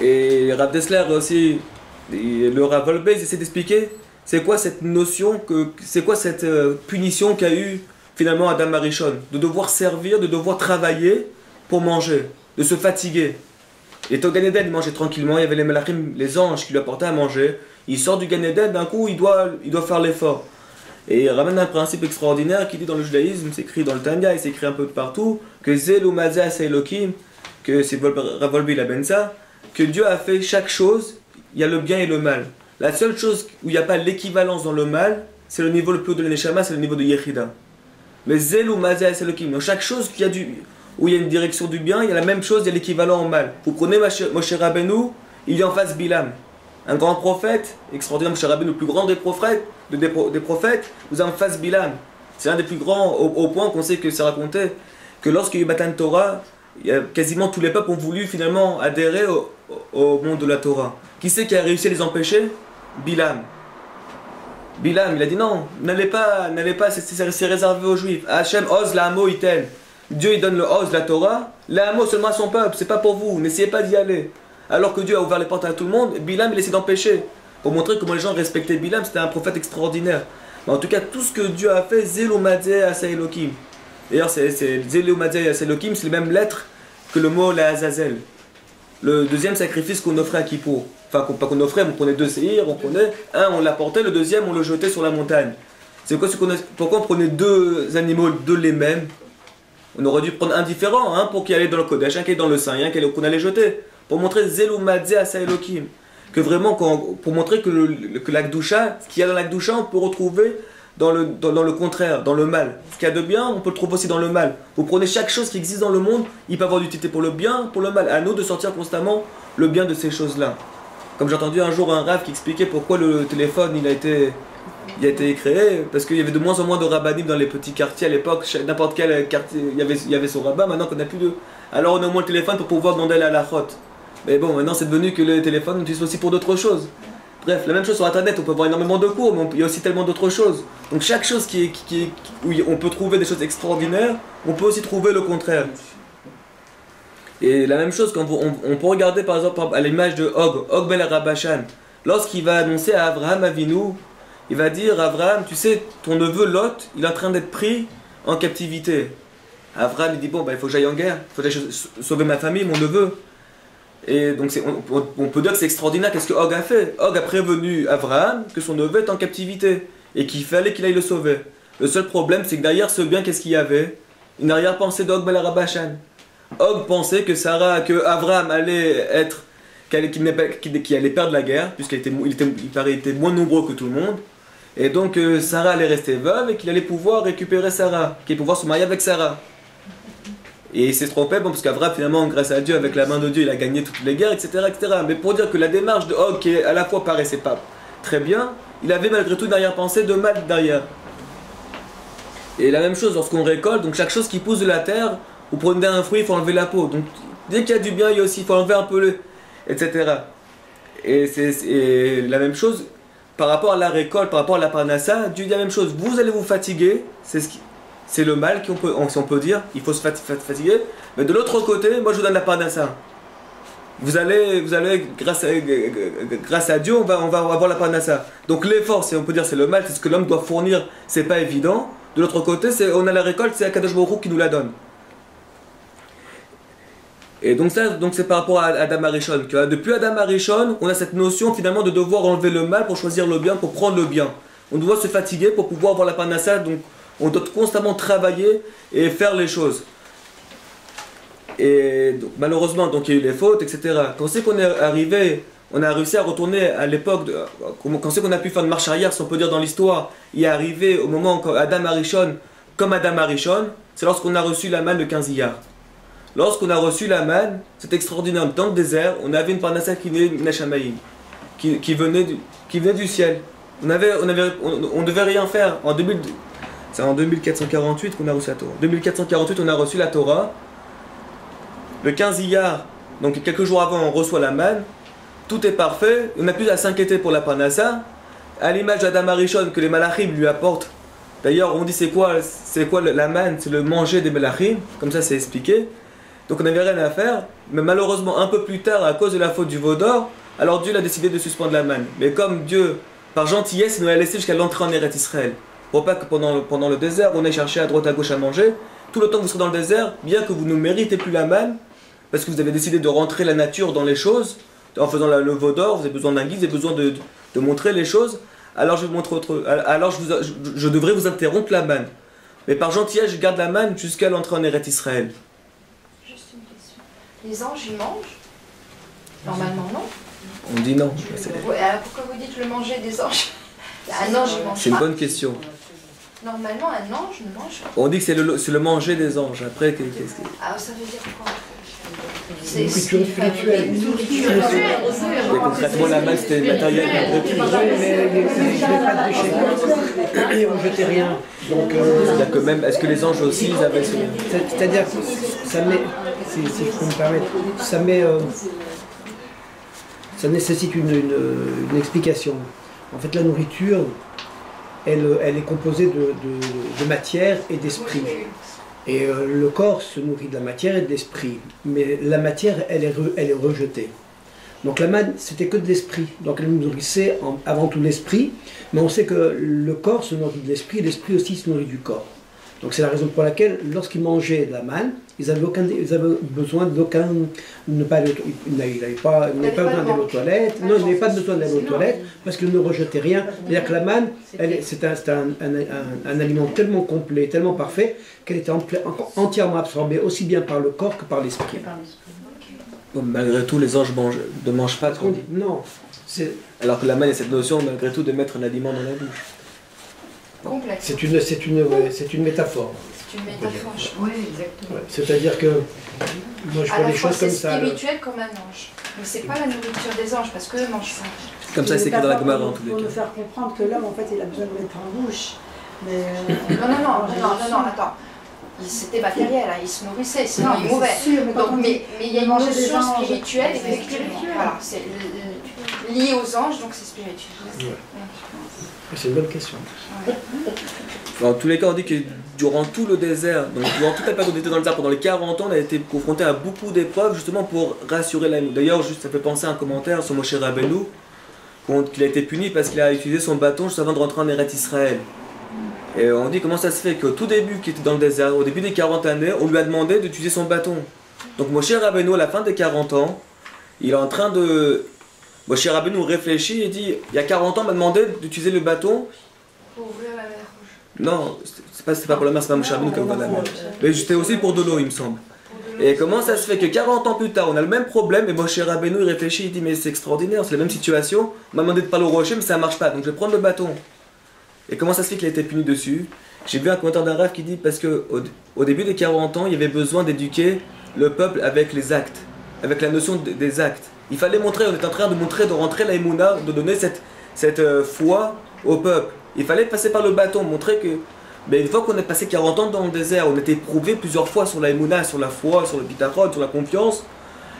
Et Rav Dessler aussi, le Rav Wolbe, ils essaient d'expliquer c'est quoi cette notion, c'est quoi cette punition qu'a eu finalement Adam Arishon, de devoir servir, de devoir travailler pour manger, de se fatiguer. Il était au Gan Eden, il mangeait tranquillement, il y avait les Malachim, les anges qui lui apportaient à manger. Il sort du Gan Eden, d'un coup il doit faire l'effort. Et il ramène un principe extraordinaire qui dit dans le judaïsme, c'est écrit dans le Tanya, il s'écrit un peu de partout, que Zelou Mazeh Asa Elokim, que c'est Rav Wolbe la Benza, que Dieu a fait chaque chose, il y a le bien et le mal. La seule chose où il n'y a pas l'équivalence dans le mal, c'est le niveau le plus haut de l'Neshama, c'est le niveau de Yechida. Mais Zelou Mazeh Asa Elokim, dans chaque chose où il y a une direction du bien, il y a la même chose, il y a l'équivalent au mal. Vous prenez Moshe Rabbeinu, il y a en face Bilam. Un grand prophète, extraordinaire, Moshe Rabbeinu, le plus grand des prophètes, vous en face Bilam. C'est l'un des plus grands, au point qu'on sait que c'est raconté, que lorsqu'il y a eu Matan Torah, quasiment tous les peuples ont voulu finalement adhérer au monde de la Torah. Qui c'est qui a réussi à les empêcher? Bilam. Bilam, il a dit non, n'allez pas, c'est réservé aux Juifs. Hachem, Oz, la Hamo, Iten. Dieu il donne le Oz, la Torah, la Hamo seulement à son peuple, c'est pas pour vous, n'essayez pas d'y aller. Alors que Dieu a ouvert les portes à tout le monde, Bilam il essaie d'empêcher. Pour montrer comment les gens respectaient Bilam, c'était un prophète extraordinaire. Mais en tout cas, tout ce que Dieu a fait, Zelou Mazeh Asa Elokim. D'ailleurs, Zelou Mazeh Asa Elokim, c'est les mêmes lettres que le mot la Azazel. Le deuxième sacrifice qu'on offrait à Kippour. Enfin, pas qu'on offrait, on prenait 2 séirs, on l'apportait, le deuxième, on le jetait sur la montagne. C'est quoi pourquoi on prenait 2 animaux, 2 les mêmes? On aurait dû prendre un différent, pour qu'il allait dans le Kodesh, un qui est dans le Saint, et un qu'on allait jeter. Pour montrer Zelou Mazeh Asa Elokim. Que vraiment, pour montrer que l'Akdoucha, ce qu'il y a dans l'Akdoucha, on peut retrouver dans le contraire, dans le mal. Ce qu'il y a de bien, on peut le trouver aussi dans le mal. Vous prenez chaque chose qui existe dans le monde, il peut avoir d'utilité pour le bien, pour le mal. À nous de sortir constamment le bien de ces choses-là. Comme j'ai entendu un jour un rav qui expliquait pourquoi le téléphone il a été créé, parce qu'il y avait de moins en moins de rabbinim dans les petits quartiers à l'époque, n'importe quel quartier, il y avait son rabbin, maintenant qu'on n'a plus de... Alors on a au moins le téléphone pour pouvoir demander la halachot. Mais bon, maintenant c'est devenu que le téléphone on utilise aussi pour d'autres choses. Bref, la même chose sur internet, on peut voir énormément de cours, mais il y a aussi tellement d'autres choses. Donc chaque chose où on peut trouver des choses extraordinaires, on peut aussi trouver le contraire. Et la même chose, quand on peut regarder par exemple à l'image de Og ben Rabashan, lorsqu'il va annoncer à Abraham Avinu, il va dire: Abraham, tu sais, ton neveu Lot, il est en train d'être pris en captivité. Abraham il dit: bon, il faut que j'aille en guerre, il faut que j'aille sauver ma famille, mon neveu. Et donc on peut dire que c'est extraordinaire. Qu'est-ce que Og a fait? Og a prévenu Abraham que son neveu est en captivité et qu'il fallait qu'il aille le sauver. Le seul problème, c'est que derrière ce bien, qu'est-ce qu'il y avait? Une arrière-pensée d'Og ben Rabashan. Og pensait que Abraham allait être, qu'il allait perdre la guerre, puisqu'il était moins nombreux que tout le monde. Et donc Sarah allait rester veuve et qu'il allait pouvoir récupérer Sarah, qu'il allait pouvoir se marier avec Sarah. Et il s'est trompé, parce qu'Abraham finalement, grâce à Dieu, avec la main de Dieu, il a gagné toutes les guerres, etc. etc. Mais pour dire que la démarche de Og, qui à la fois paraissait pas très bien, il avait malgré tout une arrière-pensée de mal derrière. Et la même chose lorsqu'on récolte, donc chaque chose qui pousse de la terre, vous prenez un fruit, il faut enlever la peau. Donc dès qu'il y a du bien, il y a aussi, il faut enlever un peu le... etc. Et c'est la même chose par rapport à la récolte, par rapport à la parnassa, Dieu dit la même chose. Vous allez vous fatiguer, c'est le mal si on peut dire, il faut se fatiguer. Mais de l'autre côté, moi je vous donne la parnassa. Vous allez grâce à Dieu, on va avoir la parnassa. Donc l'effort, on peut dire, c'est le mal, c'est ce que l'homme doit fournir, c'est pas évident. De l'autre côté, on a la récolte, c'est Akadosh Baruch Hu qui nous la donne. Et donc c'est par rapport à Adam Arishon, que depuis Adam Arishon, on a cette notion finalement de devoir enlever le mal pour choisir le bien, pour prendre le bien. On doit se fatiguer pour pouvoir avoir la parnassa, donc on doit constamment travailler et faire les choses. Et donc, malheureusement, donc il y a eu les fautes, etc. Quand c'est qu'on est arrivé, on a réussi à retourner à l'époque, quand c'est qu'on a pu faire une marche arrière, si on peut dire dans l'histoire, il est arrivé au moment où Adam Arishon, comme Adam Arishon, c'est lorsqu'on a reçu la manne de 15 iyar. Lorsqu'on a reçu la manne, c'est extraordinaire. Dans le désert, on avait une parnassa qui venait d'Nashamaïm, qui venait du ciel. On devait rien faire. C'est en 2448 qu'on a reçu la Torah. 2448, on a reçu la Torah. Le 15 iyar, donc quelques jours avant, on reçoit la manne. Tout est parfait. On n'a plus à s'inquiéter pour la parnassa. À l'image d'Adam Arishon que les malachim lui apportent. D'ailleurs, on dit c'est quoi la manne? C'est le manger des malachim. Comme ça, c'est expliqué. Donc on n'avait rien à faire, mais malheureusement un peu plus tard, à cause de la faute du veau d'or, alors Dieu a décidé de suspendre la manne. Mais comme Dieu, par gentillesse, il nous a laissé jusqu'à l'entrée en Eretz Israël. Pour pas que pendant le désert, on ait cherché à droite à gauche à manger, tout le temps que vous serez dans le désert, bien que vous ne méritez plus la manne, parce que vous avez décidé de rentrer la nature dans les choses, en faisant le veau d'or, vous avez besoin d'un guide, vous avez besoin de montrer les choses, alors je devrais vous interrompre la manne. Mais par gentillesse, je garde la manne jusqu'à l'entrée en Eretz Israël. Les anges, ils mangent? Normalement, non. On dit non. Ouais, alors pourquoi vous dites le manger des anges? Un ange, il mange pas. C'est une bonne question. Normalement, un ange ne mange pas. On dit que c'est le manger des anges. Après, qu'est-ce que... Alors, ça veut dire quoi? C'est nourriture spirituelle. Mais concrètement, la manne, c'était matériel. Mais il n'y avait pas de déchets. Et on ne jetait rien. C'est-à-dire que même, est-ce que les anges aussi, ils avaient... C'est-à-dire que ça met... Si je peux me permettre, ça nécessite une explication. En fait, la nourriture, elle est composée de matière et d'esprit. Et le corps se nourrit de la matière et de l'esprit. Mais la matière, elle est rejetée. Donc la manne, c'était que de l'esprit. Donc elle nous nourrissait avant tout l'esprit. Mais on sait que le corps se nourrit de l'esprit et l'esprit aussi se nourrit du corps. Donc c'est la raison pour laquelle, lorsqu'ils mangeaient de la manne, ils avaient besoin d'aucun... Ils n'avaient pas besoin d'aller aux toilettes. Non, ils n'avaient pas besoin d'aller aux toilettes parce qu'ils ne rejetaient rien. C'est-à-dire que la manne, c'est un aliment tellement complet, tellement parfait, qu'elle était entièrement absorbée aussi bien par le corps que par l'esprit. Bon, malgré tout, les anges ne mangent pas. Non. Alors que la manne a cette notion, malgré tout, de mettre un aliment dans la bouche. Complète. C'est une métaphore. C'est une métaphore. Oui, exactement. Ouais, c'est-à-dire que moi je À vois la les fois choses comme c'est ça. spirituel comme un ange. Mais c'est pas la nourriture des anges parce qu'eux mangent ça. Comme ça, c'est écrit dans la Gemara en tous les Pour cas. nous faire comprendre que l'homme, en fait, il a besoin de mettre en bouche. Mais Non, attends. C'était matériel, hein, ils se nourrissaient, sinon ils mouraient. Sûr, mais, Donc, mais il y a une manger des notion anges, spirituelle, c'est effectivement. Voilà, c'est lié aux anges, donc c'est spirituel. Ouais. C'est une bonne question. En tous les cas, on dit que durant tout le désert, donc durant toute la période où on était dans le désert, pendant les 40 ans, on a été confronté à beaucoup d'épreuves justement pour rassurer l'âme. D'ailleurs, juste ça fait penser à un commentaire sur Moshe Rabbeinu, qu'il a été puni parce qu'il a utilisé son bâton juste avant de rentrer en Eretz Israël. Et on dit comment ça se fait qu'au tout début, qu'il était dans le désert, au début des 40 années, on lui a demandé d'utiliser son bâton. Donc Moshe Rabbeinu, à la fin des 40 ans, il est en train de... Moshe Rabbeinu réfléchit et dit, il y a 40 ans, on m'a demandé d'utiliser le bâton. Pour ouvrir la mer rouge. Non, c'est pas pour la mer, c'est pas Moshe Rabbeinu qui ouvre la mer. Mais c'était aussi pour de l'eau, il me semble. Et comment ça se fait que 40 ans plus tard, on a le même problème et Moshe Rabbeinu il réfléchit, il dit mais c'est extraordinaire, c'est la même situation, on m'a demandé de parler au rocher mais ça marche pas, donc je vais prendre le bâton. Et comment ça se fait qu'il a été puni dessus? J'ai vu un commentaire d'un rêve qui dit parce que au début des 40 ans, il y avait besoin d'éduquer le peuple avec les actes, avec la notion des actes. Il fallait montrer, on est en train de montrer, de rentrer la Emouna, de donner cette foi au peuple. Il fallait passer par le bâton, montrer que... Mais une fois qu'on est passé 40 ans dans le désert, on était éprouvé plusieurs fois sur la Emouna, sur la foi, sur le bitachon, sur la confiance.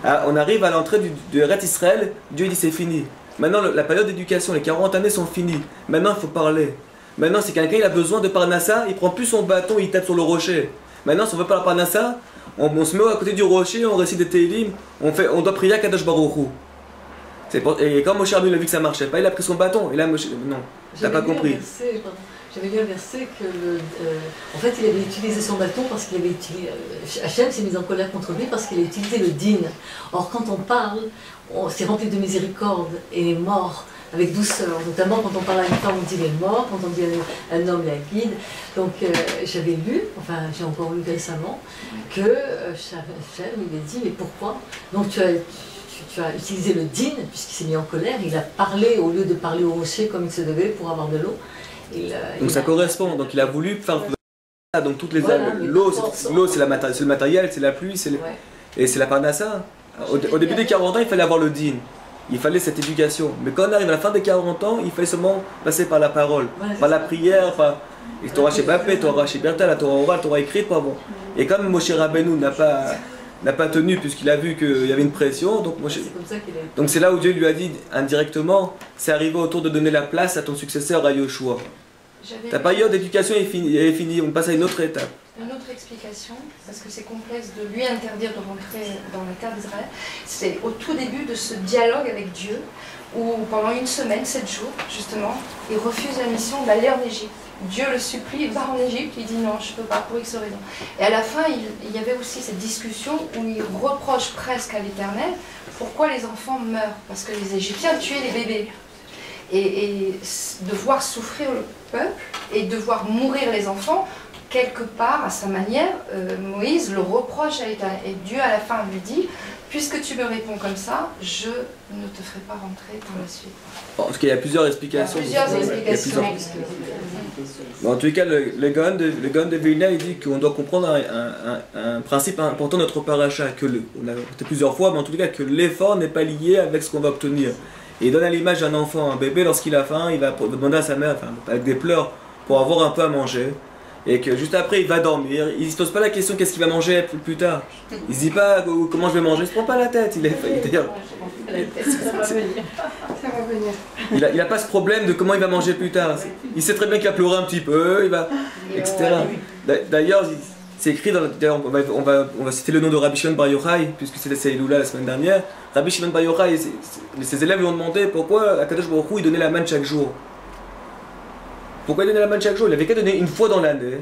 On arrive à l'entrée du Eretz Israël, Dieu dit c'est fini. Maintenant la période d'éducation, les 40 années sont finies. Maintenant il faut parler. Maintenant si quelqu'un il a besoin de Parnassa, il prend plus son bâton, il tape sur le rocher. Maintenant si on veut parler Parnassa, on se met à côté du rocher, on récite des Teilim, on doit prier à Kadosh Baruch Hu. Et quand Moshe Rabbeinu a vu que ça marchait pas, il a pris son bâton. Et là Moshe, non, t'as pas compris. J'avais lu un verset que en fait il avait utilisé son bâton parce qu'il avait utilisé. Hachem s'est mis en colère contre lui parce qu'il a utilisé le din. Or quand on parle, c'est rempli de miséricorde et est mort avec douceur. Notamment quand on parle à une femme, on dit elle est mort, quand on dit à un homme, il est guide. Donc j'avais lu, enfin j'ai encore lu récemment, que Hachem il a dit mais pourquoi? Donc tu as utilisé le din, puisqu'il s'est mis en colère, il a parlé au lieu de parler au rocher comme il se devait pour avoir de l'eau. Donc ça correspond, donc il a voulu faire donc toutes les l'eau c'est le matériel, c'est la pluie, et c'est la parnassa. Au début des 40 ans, il fallait avoir le din, il fallait cette éducation. Mais quand on arrive à la fin des 40 ans, il fallait seulement passer par la parole, par la prière, par Torah chez Bapé, Torah chez Bertha, la Torah orale, Torah écrite, pas bon. Et comme Moshe Rabbeinu n'a pas tenu puisqu'il a vu qu'il y avait une pression, donc c'est là où Dieu lui a dit indirectement, c'est arrivé au tour de donner la place à ton successeur, à Yoshua. Ta période d'éducation est finie, on passe à une autre étape. Une autre explication, parce que c'est complexe de lui interdire de rentrer dans la terre d'Israël, c'est au tout début de ce dialogue avec Dieu, où pendant une semaine, 7 jours, justement, il refuse la mission d'aller en Égypte. Dieu le supplie, il va en Égypte, il dit non, je ne peux pas, pour X raison. Et à la fin, il y avait aussi cette discussion où il reproche presque à l'Éternel pourquoi les enfants meurent, parce que les Égyptiens tuaient les bébés. Et de voir souffrir le peuple et de voir mourir les enfants, quelque part, à sa manière, Moïse le reproche à l'Éternel. Et Dieu, à la fin, lui dit, puisque tu me réponds comme ça, je ne te ferai pas rentrer dans la suite. Bon, parce qu'il y a plusieurs explications. Bon, en tout cas, le Gaon de Vilna, il dit qu'on doit comprendre un principe important de notre paracha, on a répété plusieurs fois, mais en tout cas, que l'effort n'est pas lié avec ce qu'on va obtenir. Et il donne à l'image d'un enfant, un bébé, lorsqu'il a faim, il va demander à sa mère, enfin, avec des pleurs, pour avoir un peu à manger. Et que juste après, il va dormir. Il ne se pose pas la question qu'est-ce qu'il va manger plus tard. Il ne se dit pas comment je vais manger, il ne se prend pas la tête. Il n'a pas ce problème de comment il va manger plus tard. Il sait très bien qu'il va pleurer un petit peu, etc. D'ailleurs, c'est écrit dans... on va citer le nom de Rabbi Shimon Bar Yochai, puisque c'était Seiloula la semaine dernière. Rabbi Shimon Bar Yochai, ses élèves lui ont demandé pourquoi Akadosh Baruch Hu il donnait la manne chaque jour. Pourquoi il donnait la manne chaque jour? Il avait qu'à donner une fois dans l'année.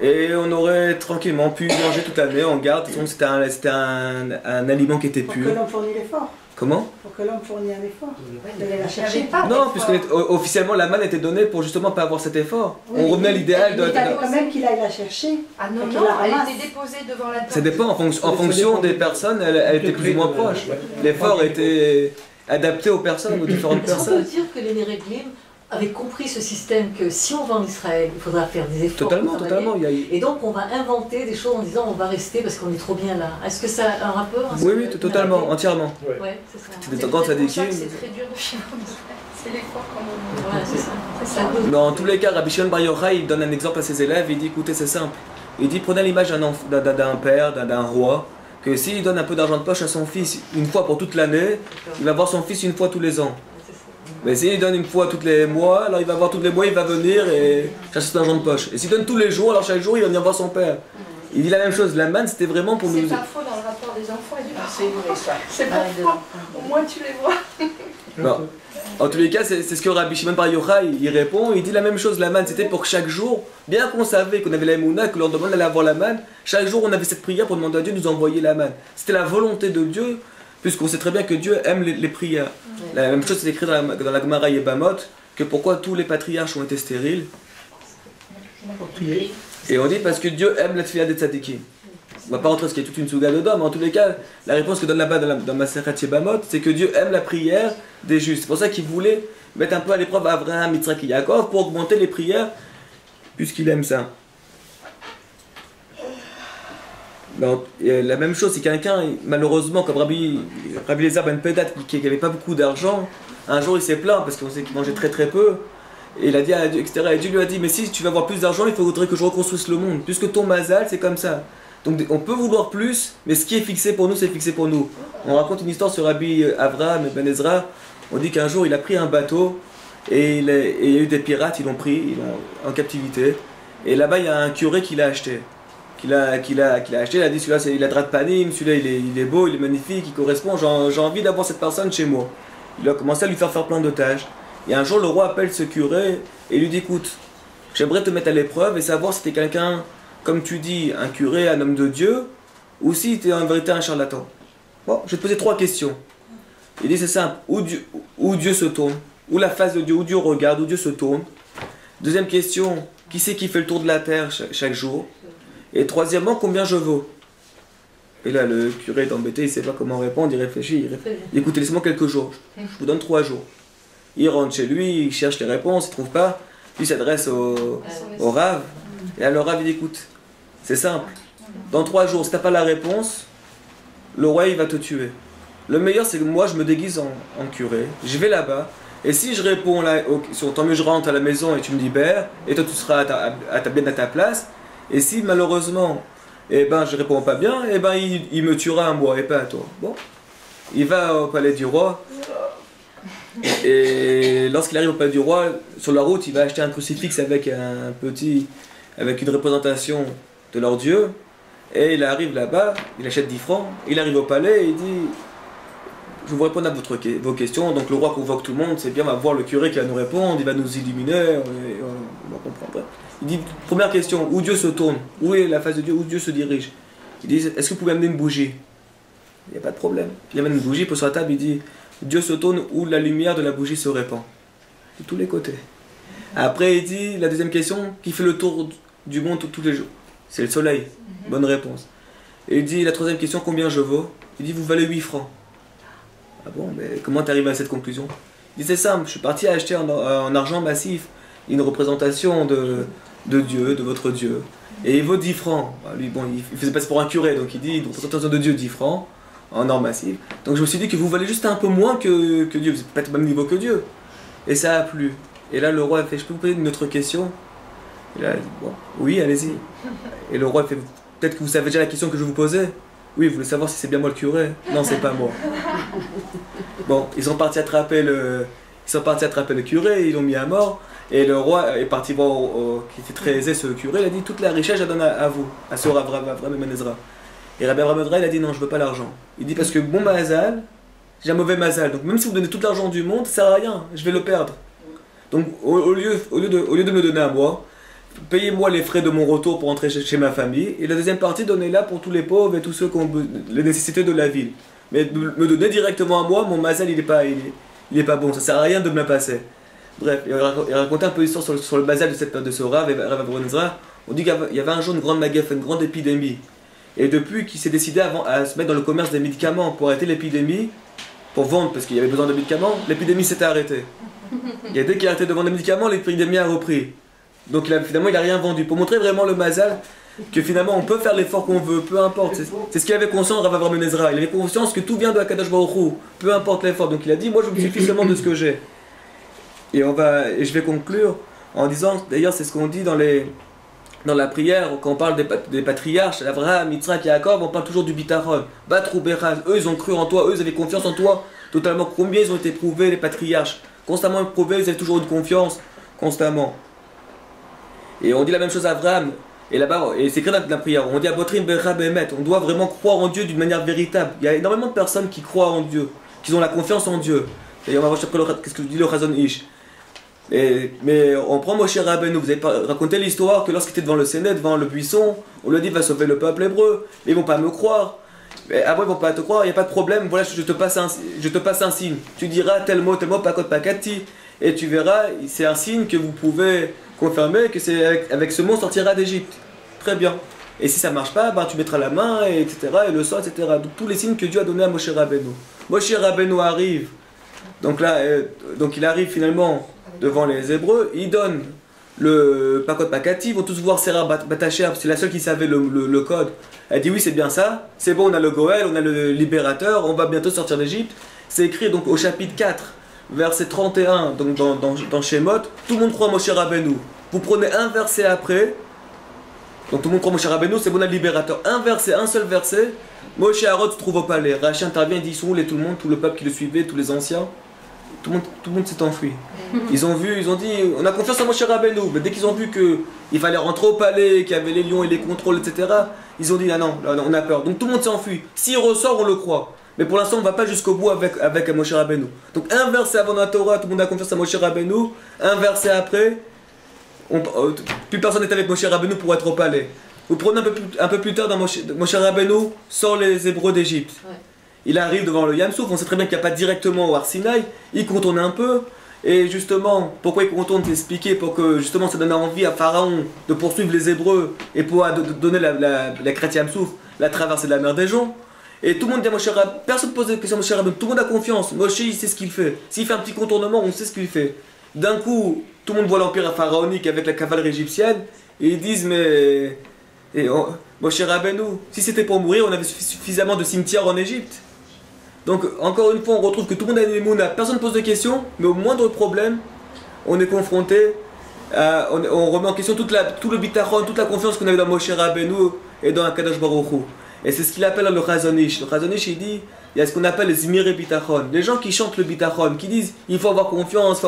Et on aurait tranquillement pu manger toute l'année en garde. De toute façon, c'était un aliment qui était pur. Pour que l'homme fournisse l'effort. Comment? Pour que l'homme fournisse un effort. D'aller la chercher. Non, puisque officiellement la manne était donnée pour justement pas avoir cet effort. Oui, on revenait à l'idéal de... Il fallait quand même qu'il aille la chercher. Ah non, elle était déposée devant la tente. Ça dépend, en fonction des personnes, elle était plus ou moins proche. L'effort était adapté aux personnes, aux différentes personnes. On peut dire que les Néréglim avait compris ce système que si on va en Israël, il faudra faire des efforts. Totalement. Et donc on va inventer des choses en disant on va rester parce qu'on est trop bien là. Est-ce que ça a un rapport? Oui, totalement, entièrement. Ouais, c'est ça. C'est pour ça que c'est très dur de vivre en Israël. C'est l'effort qu'on a. Ouais, c'est ça. Dans tous les cas, Rabbi Shimon Bar Yochai, il donne un exemple à ses élèves, il dit écoutez, c'est simple. Il dit prenez l'image d'un père, d'un roi, que s'il donne un peu d'argent de poche à son fils une fois pour toute l'année, il va voir son fils une fois tous les ans. Mais s'il donne une fois tous les mois, alors il va voir tous les mois, il va venir et chercher son argent de poche. Et s'il donne tous les jours, alors chaque jour il va venir voir son père. Il dit la même chose, la manne c'était vraiment pour nous... C'est pas faux dans le rapport des enfants et du parents. C'est vrai ça. C'est pas faux, au moins tu les vois. Non. En tous les cas, c'est ce que Rabbi Shimon Bar Yochai il répond, il dit la même chose, la manne c'était pour chaque jour, bien qu'on savait qu'on avait la émouna, que l'on demande d'aller avoir la manne, chaque jour on avait cette prière pour demander à Dieu de nous envoyer la manne. C'était la volonté de Dieu, puisqu'on sait très bien que Dieu aime les prières. La même chose c'est écrit dans la Gemara Yebamot, que pourquoi tous les patriarches ont été stériles. Et on dit parce que Dieu aime la tefila des tzadikim. On ne va pas rentrer ce qui est toute une souga dedans, mais en tous les cas, la réponse que donne là-bas dans Masechet Yebamot, c'est que Dieu aime la prière des justes. C'est pour ça qu'il voulait mettre un peu à l'épreuve Abraham, Yitzhak et Yaakov pour augmenter les prières, puisqu'il aime ça. Donc, la même chose, c'est quelqu'un, malheureusement, comme Rabbi Eliezer ben Pedat, qui n'avait pas beaucoup d'argent, un jour il s'est plaint parce qu'on sait qu'il mangeait très peu, et il a dit à Dieu, etc. Et Dieu lui a dit, mais si tu veux avoir plus d'argent, il faudrait que je reconstruise le monde, puisque ton mazal, c'est comme ça. Donc on peut vouloir plus, mais ce qui est fixé pour nous, c'est fixé pour nous. On raconte une histoire sur Rabbi Avraham et Ben Ezra. On dit qu'un jour il a pris un bateau et il y a eu des pirates, ils l'ont pris en captivité. Et là-bas il y a un curé qui l'a acheté. Qu'il a acheté, il a dit celui-là il a drap de panim, celui-là il est beau, il est magnifique, il correspond, j'ai envie d'avoir cette personne chez moi. Il a commencé à lui faire plein de tâches. Et un jour le roi appelle ce curé et lui dit écoute, j'aimerais te mettre à l'épreuve et savoir si t'es quelqu'un, comme tu dis, un curé, un homme de Dieu, ou si tu es en vérité un charlatan. Bon, je vais te poser 3 questions. Il dit c'est simple, où Dieu se tourne, où la face de Dieu, où Dieu regarde, où Dieu se tourne. Deuxième question, qui c'est qui fait le tour de la terre chaque jour? Et troisièmement, combien je vaux? Et là le curé est embêté, il ne sait pas comment répondre, il réfléchit, écoutez, laissez-moi quelques jours, je vous donne 3 jours. Il rentre chez lui, il cherche les réponses, il ne trouve pas, puis il s'adresse au Rav. Et alors Rav il dit écoute, c'est simple, dans 3 jours, si tu n'as pas la réponse, le roi il va te tuer. Le meilleur c'est que moi je me déguise en curé, je vais là-bas, et si je réponds là, tant mieux je rentre à la maison et tu me libères, et toi tu seras bien à ta place, et si malheureusement je réponds pas bien, il me tuera à moi et pas à toi. Bon, il va au palais du roi, et lorsqu'il arrive au palais du roi, sur la route il va acheter un crucifix avec une représentation de leur Dieu, et il arrive là-bas, il achète 10 francs, il arrive au palais et il dit je vais vous répondre à vos questions. Donc le roi convoque tout le monde, c'est bien, on va voir le curé qui va nous répondre, il va nous illuminer, on va comprendre. Il dit première question, où Dieu se tourne, où est la face de Dieu, où Dieu se dirige. Il dit est-ce que vous pouvez amener une bougie? Il n'y a pas de problème. Il amène une bougie, il pose sur la table, il dit Dieu se tourne où la lumière de la bougie se répand. De tous les côtés. Après il dit la deuxième question, qui fait le tour du monde tous les jours? C'est le soleil. Bonne réponse. Et il dit la troisième question, combien je vaux? Il dit vous valez 8 francs. Ah bon, mais comment tu arrives à cette conclusion? Il dit c'est simple, je suis parti acheter en argent massif une représentation de Dieu, de votre Dieu. Et il vaut 10 francs. Lui, bon, il faisait passer pour un curé, donc il dit une représentation de Dieu 10 francs en or massif. Donc je me suis dit que vous valez juste un peu moins que Dieu, vous n'êtes pas au même niveau que Dieu. Et ça a plu. Et là le roi a fait je peux vous poser une autre question? Et là, il dit, bon, oui, allez-y. Et le roi fait peut-être que vous savez déjà la question que je vous posais. Oui, vous voulez savoir si c'est bien moi le curé? Non, c'est pas moi. Bon, ils sont partis attraper le curé, ils l'ont mis à mort. Et le roi est parti voir, qui était très aisé, ce curé, il a dit toute la richesse je la donne à vous, à ce Rav et Ben Ezra. Et Rabbi Avraham il a dit non, je veux pas l'argent. Il dit parce que bon mazal, j'ai un mauvais mazal. Donc même si vous donnez tout l'argent du monde, ça sert à rien, je vais le perdre. Donc au lieu de me le donner à moi, payez-moi les frais de mon retour pour rentrer chez ma famille, et la deuxième partie, donnez-la pour tous les pauvres et tous ceux qui ont les nécessités de la ville. Mais me donner directement à moi, mon mazal, il est pas bon, ça sert à rien de me la passer. Bref, il racontait un peu l'histoire sur le mazal de ce Rav et Rav Ben Ezra. On dit qu'il y avait un jour une grande magafe, une grande épidémie. Et depuis qu'il s'est décidé à se mettre dans le commerce des médicaments pour arrêter l'épidémie, pour vendre parce qu'il y avait besoin de médicaments, l'épidémie s'était arrêtée. Et dès qu'il a arrêté de vendre des médicaments, l'épidémie a repris. Donc finalement, il n'a rien vendu. Pour montrer vraiment le mazal, que finalement, on peut faire l'effort qu'on veut, peu importe. C'est ce qu'il avait conscience, Rav Avraham ben Ezra. Il avait conscience que tout vient de Akadosh Baruch Hu, peu importe l'effort. Donc il a dit, moi je me suffis seulement de ce que j'ai. Et je vais conclure en disant, d'ailleurs c'est ce qu'on dit dans la prière, quand on parle des patriarches, Abraham, Yitzhak et Jacob, on parle toujours du bitachon. Batrou Beraz, eux ils ont cru en toi, eux ils avaient confiance en toi, totalement. Combien ils ont été prouvés, les patriarches, constamment prouvés, ils avaient toujours eu de confiance, constamment. Et on dit la même chose à Abraham, et là-bas, et c'est écrit dans la prière, on dit à Botrim Berra Behemet, on doit vraiment croire en Dieu d'une manière véritable. Il y a énormément de personnes qui croient en Dieu, qui ont la confiance en Dieu. Et on va voir après qu'est-ce que dit le Chazon Ish. Mais on prend Moshe Rabbeinu, vous avez raconté l'histoire que lorsqu'il était devant le Sénat, devant le buisson, on lui a dit va sauver le peuple hébreu, mais ils vont pas me croire. Mais après ils vont pas te croire, il n'y a pas de problème, voilà je te passe un signe. Tu diras tel mot, pakot pakati, et tu verras, c'est un signe que vous pouvez confirmer que c'est avec ce mot on sortira d'Égypte. Très bien. Et si ça marche pas, ben, tu mettras la main, etc. et le sang, etc. Donc tous les signes que Dieu a donnés à Moshe Rabbeinu. Moshe Rabbeinu arrive, donc là, donc il arrive finalement devant les Hébreux, il donne le Pakot Pakati, ils vont tous voir Sarah Batacher, c'est la seule qui savait le code. Elle dit oui c'est bien ça, c'est bon on a le Goël, on a le libérateur, on va bientôt sortir d'Égypte. C'est écrit donc au chapitre 4, verset 31, donc dans Shemot, tout le monde croit Moshe Rabbeinu. Vous prenez un verset après, donc tout le monde croit Moshe Rabbeinu, c'est bon on a le libérateur. Un verset, un seul verset, Moshe Aaron se trouve au palais, Rachi intervient, il dit ils sont où tout le monde, tout le peuple qui le suivait, tous les anciens. Tout le monde s'est enfui. Ils ont dit, on a confiance en Moshe Rabbeinu. Mais dès qu'ils ont vu qu'il fallait rentrer au palais, qu'il y avait les lions et les contrôles, etc., ils ont dit, ah non, on a peur. Donc tout le monde s'est enfui. S'il ressort, on le croit. Mais pour l'instant, on ne va pas jusqu'au bout avec Moshe Rabbeinu. Donc un verset avant la Torah, tout le monde a confiance en Moshe Rabbeinu. Un verset après, plus personne n'est avec Moshe Rabbeinu pour être au palais. Vous prenez un peu plus tard, dans Moshe Rabbeinu sort les Hébreux d'Égypte. Ouais. Il arrive devant le Yam Souf, on sait très bien qu'il n'y a pas directement au Har Sinaï, il contourne un peu, et justement, pourquoi il contourne, c'est expliqué pour que justement ça donne envie à Pharaon de poursuivre les Hébreux et pour donner la crête Yam Souf, la traversée de la mer des gens. Et tout le monde dit à Moshe Rabbeinu, personne ne pose des questions à Moshe Rabbeinu, tout le monde a confiance, Moshe il sait ce qu'il fait. S'il fait un petit contournement, on sait ce qu'il fait. D'un coup, tout le monde voit l'empire pharaonique avec la cavalerie égyptienne, et ils disent mais... Moshe Rabbeinu, si c'était pour mourir, on avait suffisamment de cimetières en Égypte. Donc, encore une fois, on retrouve que tout le monde a une émouna, personne ne pose de questions, mais au moindre problème, on est confronté, on remet en question tout le bitachon, toute la confiance qu'on avait dans Moshe Rabbeinu et dans Akadosh Baruch Hu. Et c'est ce qu'il appelle le Chazon Ish. Le Chazon Ish, il dit, il y a ce qu'on appelle les Zmirei Bitachon. Les gens qui chantent le bitachon, qui disent, il faut avoir confiance,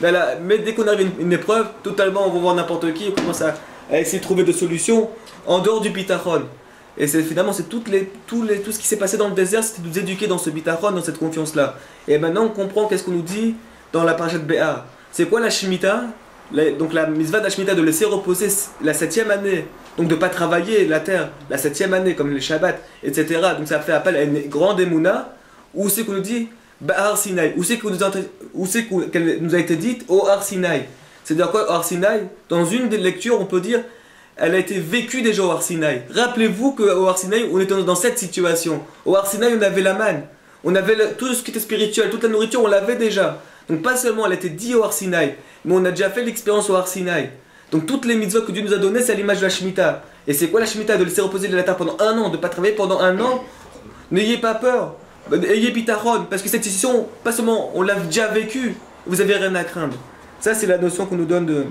mais dès qu'on arrive à une épreuve, totalement, on va voir n'importe qui, on commence à essayer de trouver des solutions en dehors du bitachon. Et finalement, c'est tout ce qui s'est passé dans le désert, c'était de nous éduquer dans ce bitachon, dans cette confiance-là. Et maintenant, on comprend qu'est-ce qu'on nous dit dans la parashat Béa. C'est quoi la Shemitah? Donc la mitzvah de la Shemitah, de laisser reposer la 7e année, donc de ne pas travailler la terre, la 7e année, comme les Shabbat, etc. Donc ça fait appel à une grande émouna, où c'est qu'on nous dit Bahar Sinaï, où c'est qu'elle nous a été dite au Har Sinaï. C'est-à-dire quoi, au Har Sinaï? Dans une des lectures, on peut dire elle a été vécue déjà au Har Sinaï. Rappelez-vous qu'au Har Sinaï, on était dans cette situation. Au Har Sinaï, on avait la manne, on avait tout ce qui était spirituel, toute la nourriture, on l'avait déjà. Donc pas seulement elle a été dite au Har Sinaï, mais on a déjà fait l'expérience au Har Sinaï. Donc toutes les mitzvot que Dieu nous a données, c'est à l'image de la Shemitah. Et c'est quoi la Shemitah? De laisser reposer la terre pendant un an, de ne pas travailler pendant un an. N'ayez pas peur, ayez bitachon, parce que cette décision, pas seulement on l'a déjà vécue, vous n'avez rien à craindre. Ça c'est la notion qu'on nous donne de...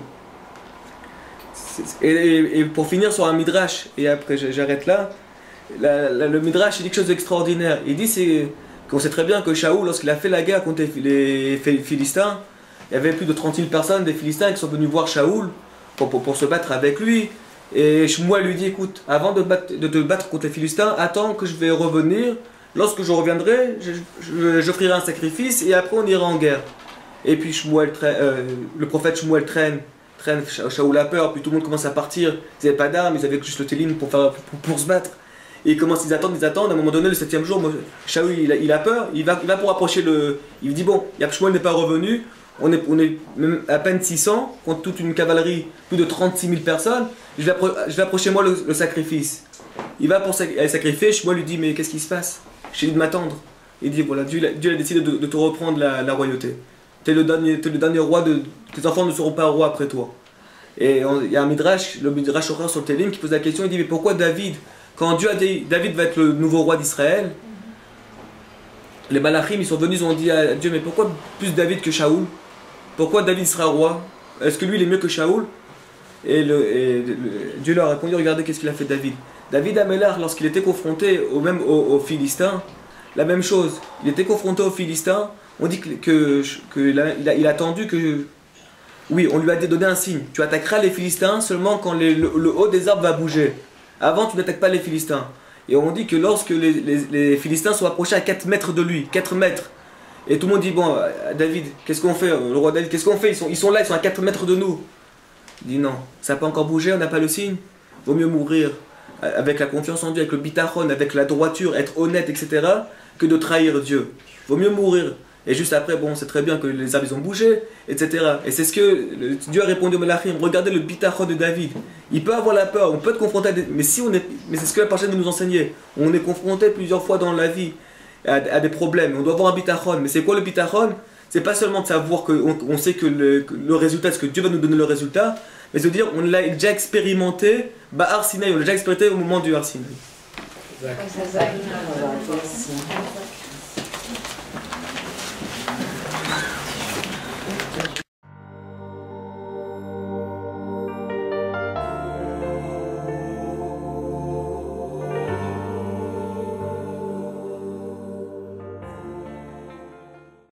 Et pour finir sur un midrash, et après j'arrête là, le midrash il dit quelque chose d'extraordinaire. Il dit qu'on sait très bien que Shaoul, lorsqu'il a fait la guerre contre les Philistins, il y avait plus de 30 000 personnes des Philistins qui sont venus voir Shaoul pour se battre avec lui. Et Shmuel lui dit, écoute, avant de te battre contre les Philistins, attends que je vais revenir. Lorsque je reviendrai, j'offrirai un sacrifice et après on ira en guerre. Et puis le prophète Shmuel traîne, Shaoul a peur, puis tout le monde commence à partir. Ils n'avaient pas d'armes, ils avaient juste le télim pour se battre. Et ils attendent. À un moment donné, le 7e jour, Shaoul il a peur, il va pour approcher il dit bon, Shmuel n'est pas revenu, on est même à peine 600 contre toute une cavalerie, plus de 36 000 personnes. Je vais approcher moi le sacrifice. Il va pour sacrifier, Shmuel lui dit mais qu'est-ce qui se passe? Je t'ai dit de m'attendre. Il dit voilà, Dieu a décidé de te reprendre la royauté. t'es le dernier roi, tes enfants ne seront pas rois après toi. Et il y a un midrash, le midrash Ochar sur le Télim, qui pose la question, il dit mais pourquoi David, quand Dieu a dit David va être le nouveau roi d'Israël, les Malachim ils sont venus, ils ont dit à Dieu mais pourquoi plus David que Shaoul? Pourquoi David sera roi? Est-ce que lui il est mieux que Shaoul? Et Dieu leur a répondu, regardez qu'est-ce qu'il a fait David. David Amélar, lorsqu'il était confronté aux Philistins, la même chose, il était confronté aux Philistins, on dit qu'il a attendu que... Oui, on lui a donné un signe. Tu attaqueras les Philistins seulement quand le haut des arbres va bouger. Avant, tu n'attaques pas les Philistins. Et on dit que lorsque les Philistins sont approchés à 4 mètres de lui, 4 mètres, et tout le monde dit, bon, David, qu'est-ce qu'on fait? Le roi David, qu'est-ce qu'on fait? Ils sont là, ils sont à 4 mètres de nous. Il dit non, ça n'a pas encore bougé, on n'a pas le signe. Vaut mieux mourir avec la confiance en Dieu, avec le bitachon, avec la droiture, être honnête, etc., que de trahir Dieu. Vaut mieux mourir. Et juste après, bon, c'est très bien que les arbres ils ont bougé, etc. Et c'est ce que Dieu a répondu au Melachim. Regardez le bitachon de David. Il peut avoir la peur, on peut être confronté à des... Mais c'est ce que la parole veut nous enseigner. On est confronté plusieurs fois dans la vie à des problèmes. On doit avoir un bitachon. Mais c'est quoi le bitachon? C'est pas seulement de savoir qu'on sait que le résultat, est-ce que Dieu va nous donner le résultat, mais c'est de dire on l'a déjà expérimenté, Har Sinaï, on l'a déjà expérimenté au moment du Har Sinaï. Exact.